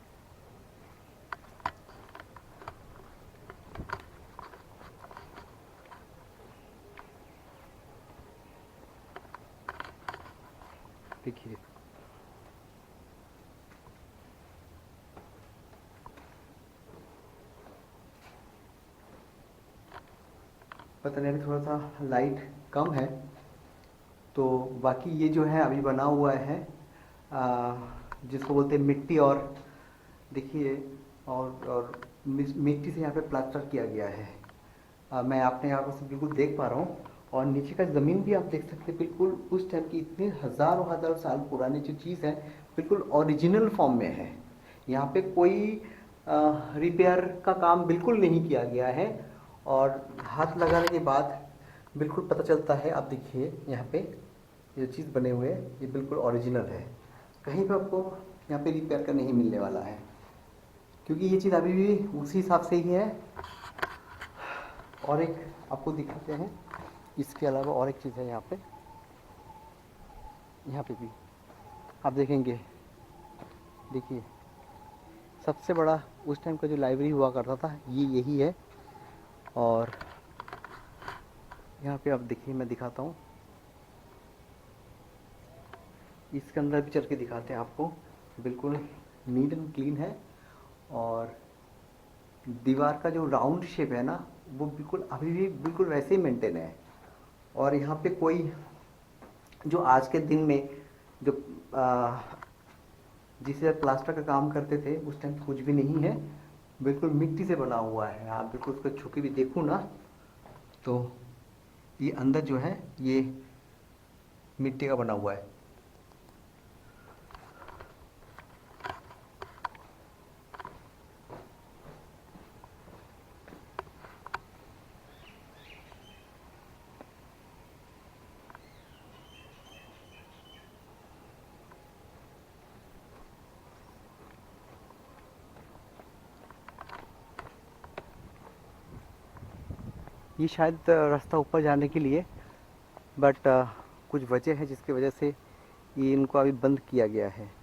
देखिए पता नहीं थोड़ा सा लाइट कम है, तो बाकी ये जो है अभी बना हुआ है जिसको बोलते हैं मिट्टी। और देखिए और मिट्टी से यहाँ पे प्लास्टर किया गया है। मैं अपने यहाँ से बिल्कुल देख पा रहा हूँ। और नीचे का ज़मीन भी आप देख सकते हैं, बिल्कुल उस टाइप की इतने हज़ारों साल पुरानी जो चीज़ है बिल्कुल ओरिजिनल फॉर्म में है। यहाँ पे कोई रिपेयर का काम बिल्कुल नहीं किया गया है। और हाथ लगाने के बाद बिल्कुल पता चलता है। आप देखिए यहाँ पे ये चीज़ बने हुए ये बिल्कुल ओरिजिनल है। कहीं पे आपको यहाँ पे रिपेयर का नहीं मिलने वाला है, क्योंकि ये चीज़ अभी भी उसी हिसाब से ही है। और एक आपको दिखाते हैं, इसके अलावा और एक चीज़ है यहाँ पे भी आप देखेंगे। देखिए सबसे बड़ा उस टाइम का जो लाइब्रेरी हुआ करता था ये यही है। और यहाँ पे आप देखिए, मैं दिखाता हूँ, इसके अंदर भी चल के दिखाते हैं आपको। बिल्कुल नीट एंड क्लीन है। और दीवार का जो राउंड शेप है ना वो बिल्कुल अभी भी बिल्कुल वैसे ही मेंटेन है। और यहाँ पे कोई जो आज के दिन में जिसे आप प्लास्टर का काम करते थे उस टाइम कुछ भी नहीं है, बिल्कुल मिट्टी से बना हुआ है। आप बिल्कुल उसको छू के भी देखो ना तो ये अंदर जो है ये मिट्टी का बना हुआ है। ये शायद रास्ता ऊपर जाने के लिए, बट कुछ वजह है जिसकी वजह से ये इनको अभी बंद किया गया है।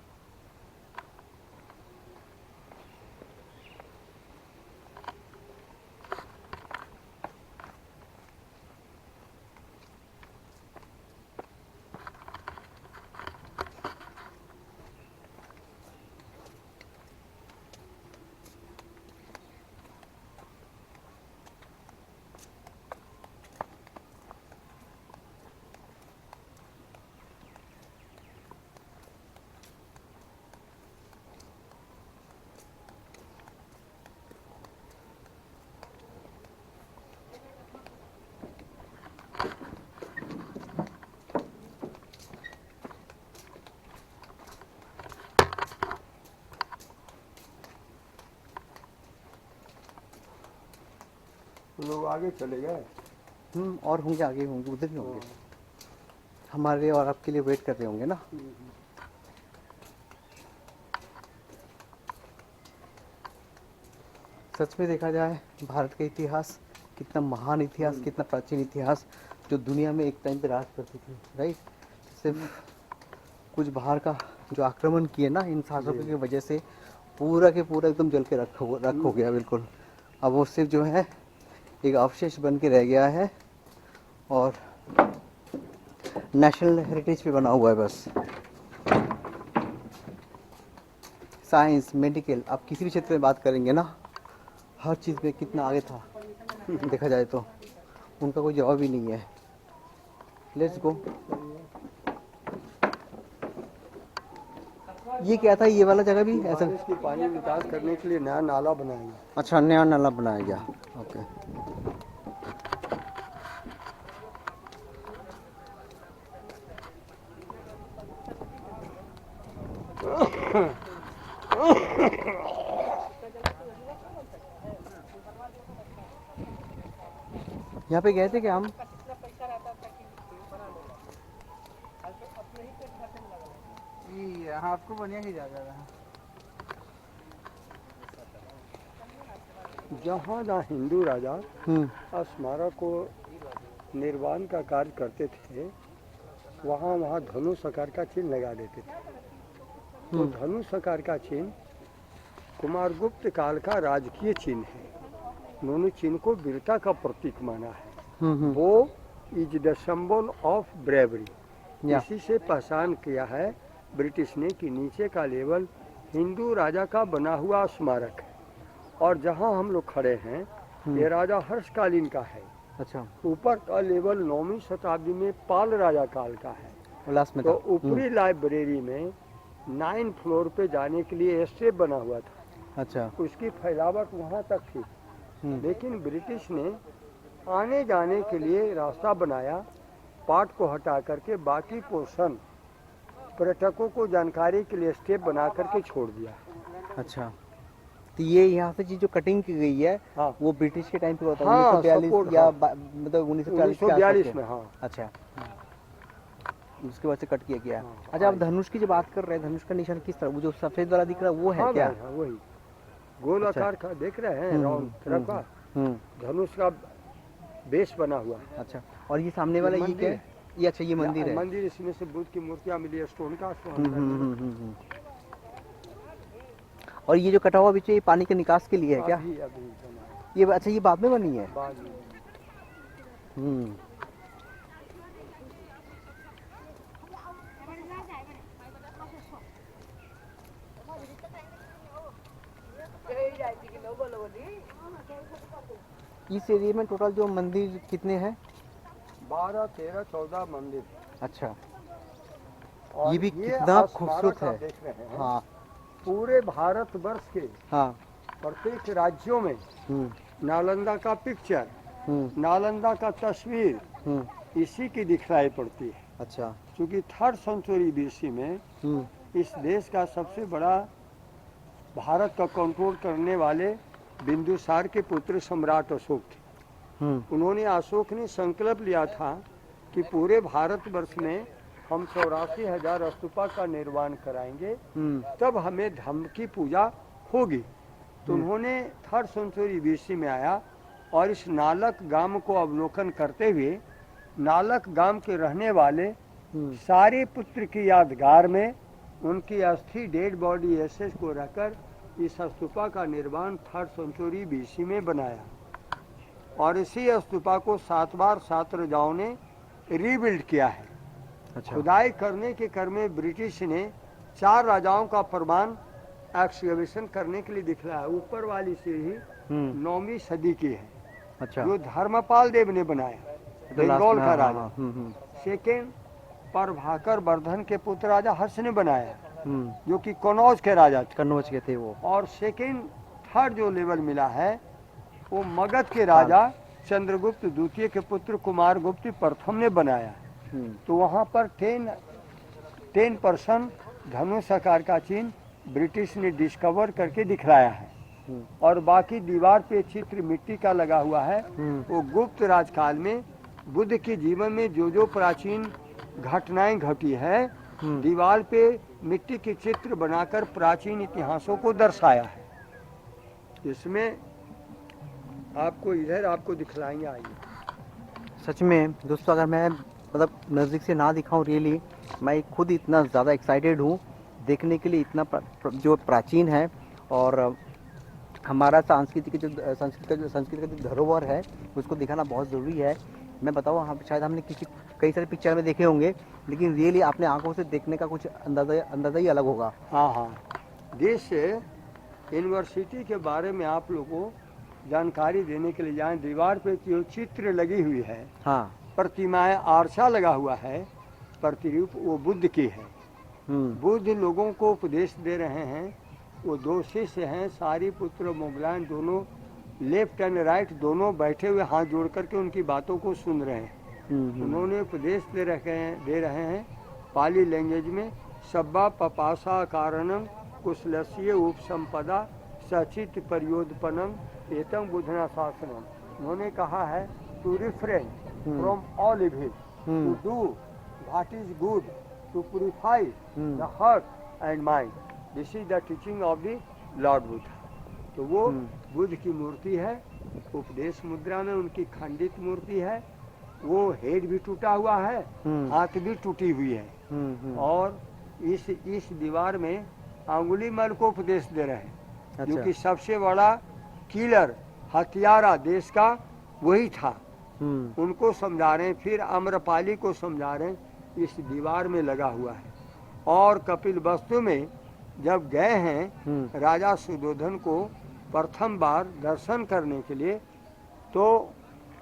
लोग आगे चले गए। और होंगे, आगे होंगे, उधर ही होंगे, हमारे और आपके लिए वेट कर रहे होंगे ना। सच में देखा जाए भारत का इतिहास कितना महान इतिहास, कितना प्राचीन इतिहास, जो दुनिया में एक टाइम पे राज करती थी, राइट। सिर्फ कुछ बाहर का जो आक्रमण किए ना इन शासकों की वजह से पूरा के पूरा एकदम जल के रख हो गया बिल्कुल। अब वो सिर्फ जो है एक अवशेष बन के रह गया है और नेशनल हेरिटेज पे बना हुआ है बस। साइंस, मेडिकल, आप किसी भी क्षेत्र में बात करेंगे ना, हर चीज़ में कितना आगे था देखा जाए तो उनका कोई जवाब ही नहीं है। Let's go. ये क्या था, ये वाला जगह भी ऐसा? बारिश की पानी निकास करने के लिए नया नाला बनाया गया। अच्छा, नया नाला बनाया गया, ओके। यहाँ पे गए थे क्या हम? यहाँ आपको बढ़िया ही जगह है। जहाँ जहाँ हिंदू राजा स्मारक को निर्माण का कार्य करते थे वहाँ वहाँ धनुष आकार का चिन्ह लगा देते थे। तो धनुष आकार का चिन्ह कुमारगुप्त काल का राजकीय चिन्ह है। उन्होंने चिन्ह को वीरता का प्रतीक माना है। वो is the symbol of bravery. इसी से पहचान किया है ब्रिटिश ने कि नीचे का लेवल हिंदू राजा का बना हुआ स्मारक है और जहाँ हम लोग खड़े हैं ये राजा हर्षकालीन का है। अच्छा, ऊपर का लेवल 9वीं शताब्दी में पाल राजा काल का है। उल्लास में तो ऊपरी लाइब्रेरी में 9 फ्लोर पे जाने के लिए स्टेप बना हुआ था। अच्छा, उसकी फैलावट वहाँ तक थी, लेकिन ब्रिटिश ने आने जाने के लिए रास्ता बनाया, पार्ट को हटा करके बाकी पोर्शन पर्यटकों को जानकारी के लिए स्टेप बना करके छोड़ दिया। अच्छा, तो ये यहाँ से जो कटिंग की गई है हाँ। वो ब्रिटिश के टाइम पे होता है, हाँ, 1942 support, या हाँ। मतलब 1942 के 1942 आसपास में। हाँ, अच्छा, उसके बाद से कट किया गया है। हाँ, अच्छा, आप धनुष की जो बात कर रहे हैं, धनुष का निशान किस तरह, वो जो सफेद वाला दिख रहा है वो है हाँ क्या? भाई, हाँ, वही गोल अच्छा। आकार का देख रहे हैं, राउंड तरफ का धनुष का बेस बना हुआ है। अच्छा, और ये सामने वाला ये क्या है? ये अच्छा, ये मंदिर है। मंदिर, इसमें से बुद्ध की मूर्तियाँ मिली है, स्टोन का। और ये जो कटा हुआ बीच में, ये पानी के निकास के लिए है क्या? अभी अभी बना है, ये अच्छा, ये बाद में बनी है। बाद में। इस एरिया में टोटल जो मंदिर कितने हैं? 12, 13, 14 मंदिर। अच्छा, और ये भी कितना स्मारक खूबसूरत आप है। देख रहे हैं, हाँ, पूरे भारतवर्ष के हाँ। प्रत्येक राज्यों में नालंदा का पिक्चर, नालंदा का तस्वीर इसी की दिखलाई पड़ती है। अच्छा। क्योंकि 3rd सेंचुरी बीसी में इस देश का सबसे बड़ा भारत का कंट्रोल करने वाले बिंदुसार के पुत्र सम्राट अशोक थे। उन्होंने अशोक ने संकल्प लिया था कि पूरे भारतवर्ष में हम 84,000 स्तूपा का निर्माण कराएंगे, तब हमें धम्म की पूजा होगी। तो उन्होंने 3rd सेंचुरी बीसी में आया और इस नालक गांव को अवलोकन करते हुए नालक गांव के रहने वाले सारे पुत्र की यादगार में उनकी अस्थि डेड बॉडी एसेस को रखकर इस स्तूपा का निर्माण 3rd सेंचुरी बीसी में बनाया। और इसी स्तूपा को 7 बार 7 राजाओं ने रीबिल्ड किया है। अच्छा। खुदाई करने के क्रम में ब्रिटिश ने 4 राजाओं का प्रमाण एक्सकवेशन करने के लिए दिखलाया। ऊपर वाली सीढ़ी 9वीं सदी की है। अच्छा। जो धर्मपाल देव ने बनाया, बंगाल का राजा। सेकेंड प्रभाकर वर्धन के पुत्र राजा हर्ष ने बनाया, जो कि कन्नौज के राजा थे। कन्नौज के थे वो। और सेकेंड थर्ड जो लेवल मिला है वो मगध के राजा चंद्रगुप्त द्वितीय के पुत्र कुमार गुप्त प्रथम ने बनाया। तो वहाँ पर 10% धनुष आकार का चिन्ह ब्रिटिश ने डिस्कवर करके दिखलाया है। और बाकी दीवार पे चित्र मिट्टी का लगा हुआ है। वो गुप्त राजकाल में बुद्ध के जीवन में जो जो प्राचीन घटनाएं घटी है, दीवार पे मिट्टी के चित्र बनाकर प्राचीन इतिहासों को दर्शाया है। इसमें आपको इधर आपको दिखलाएंगे, आइए। सच में दोस्तों, अगर मैं मतलब नज़दीक से ना दिखाऊं, रियली मैं खुद इतना ज़्यादा एक्साइटेड हूँ देखने के लिए। इतना जो प्राचीन है और हमारा सांस्कृतिक का जो धरोहर है उसको दिखाना बहुत ज़रूरी है। मैं बताऊँ, हाँ, शायद हमने कई सारे पिक्चर में देखे होंगे, लेकिन रियली अपने आंखों से देखने का कुछ अंदाज़ा ही अलग होगा। हाँ, देश यूनिवर्सिटी के बारे में आप लोगों को जानकारी देने के लिए जाएं। दीवार पे जो चित्र लगी हुई है, हाँ, प्रतिमाएं, आरसा लगा हुआ है, प्रतिरूप वो बुद्ध की है। बुद्ध लोगों को उपदेश दे रहे हैं। वो 2 शिष्य हैं, सारिपुत्र और मोगलान, दोनों लेफ्ट एंड राइट दोनों बैठे हुए हाथ जोड़ करके उनकी बातों को सुन रहे हैं। उन्होंने उपदेश दे रहे हैं पाली लैंग्वेज में। सब्बा पपासा कारणम कुशलस्य उपसंपदा सचित परियोदपनम एतम बुधना शासनम। उन्होंने कहा है to refrain from all evil, to do what is good, to purify the heart and mind. This is the teaching of the Lord Buddha. तो वो बुद्ध की मूर्ति है, उपदेश मुद्रा में उनकी खंडित मूर्ति है। वो हेड भी टूटा हुआ है, हाथ भी टूटी हुई है। और इस दीवार में अंगुलीमाल को उपदेश दे रहे हैं। अच्छा। जो कि सबसे बड़ा किलर हथियारा देश का वही था। उनको समझा रहे हैं। फिर आम्रपाली को समझा रहे हैं, इस दीवार में लगा हुआ है। और कपिल वस्तु में जब गए हैं राजा सुयोधन को प्रथम बार दर्शन करने के लिए, तो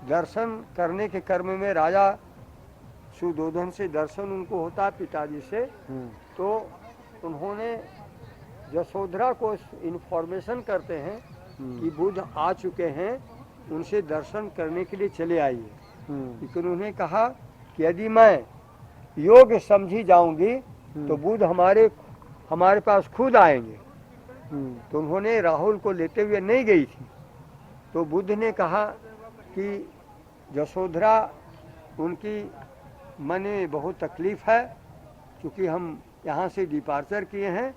दर्शन करने के क्रम में राजा सुयोधन से दर्शन उनको होता है पिताजी से। तो उन्होंने यशोधरा को इन्फॉर्मेशन करते हैं कि बुद्ध आ चुके हैं, उनसे दर्शन करने के लिए चले आइए। लेकिन उन्हें कहा कि यदि मैं योग समझी जाऊंगी तो बुद्ध हमारे पास खुद आएंगे। तो उन्होंने राहुल को लेते हुए नहीं गई थी। तो बुद्ध ने कहा कि यशोधरा, उनकी मन में बहुत तकलीफ है, क्योंकि हम यहाँ से डिपार्चर किए हैं।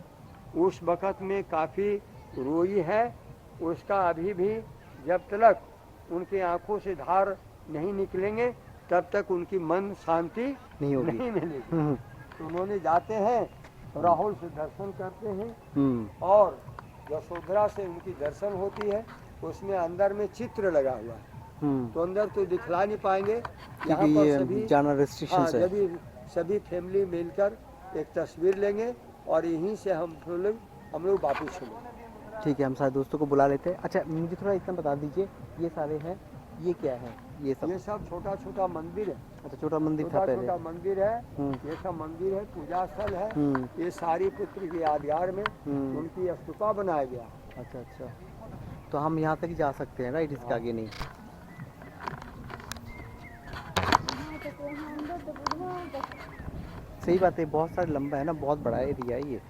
उस वक़्त में काफ़ी रोई है। उसका अभी भी जब तक उनकी आंखों से धार नहीं निकलेंगे तब तक उनकी मन शांति नहीं मिलेगी। तो उन्होंने जाते हैं, राहुल से दर्शन करते हैं और यशोधरा से उनकी दर्शन होती है। उसमें अंदर में चित्र लगा हुआ है, तो अंदर तो दिखला नहीं पाएंगे। यहाँ पर सभी जाना रेस्ट्रिक्शन है। जब सभी फैमिली मिलकर एक तस्वीर लेंगे और यहीं से हम लोग वापस चलेंगे। ठीक है, हम सारे दोस्तों को बुला लेते हैं। अच्छा, मुझे थोड़ा इतना बता दीजिए, ये सारे हैं ये क्या है? ये सब ये सब छोटा छोटा मंदिर है, अच्छा छोटा मंदिर था छोटा पहले। छोटा मंदिर है। हम्म। ये सब मंदिर है, पूजा स्थल है। हम्म। ये सारी पुत्र की यादगार में उनकी स्तूपा बनाया गया। अच्छा अच्छा, तो हम यहाँ तक ही जा सकते हैं राइट, इसके आगे नहीं? यहाँ तक, यहाँ अंदर तक, वहाँ तक। सही बात है, बहुत सारा लंबा है ना, बहुत बड़ा एरिया है ये।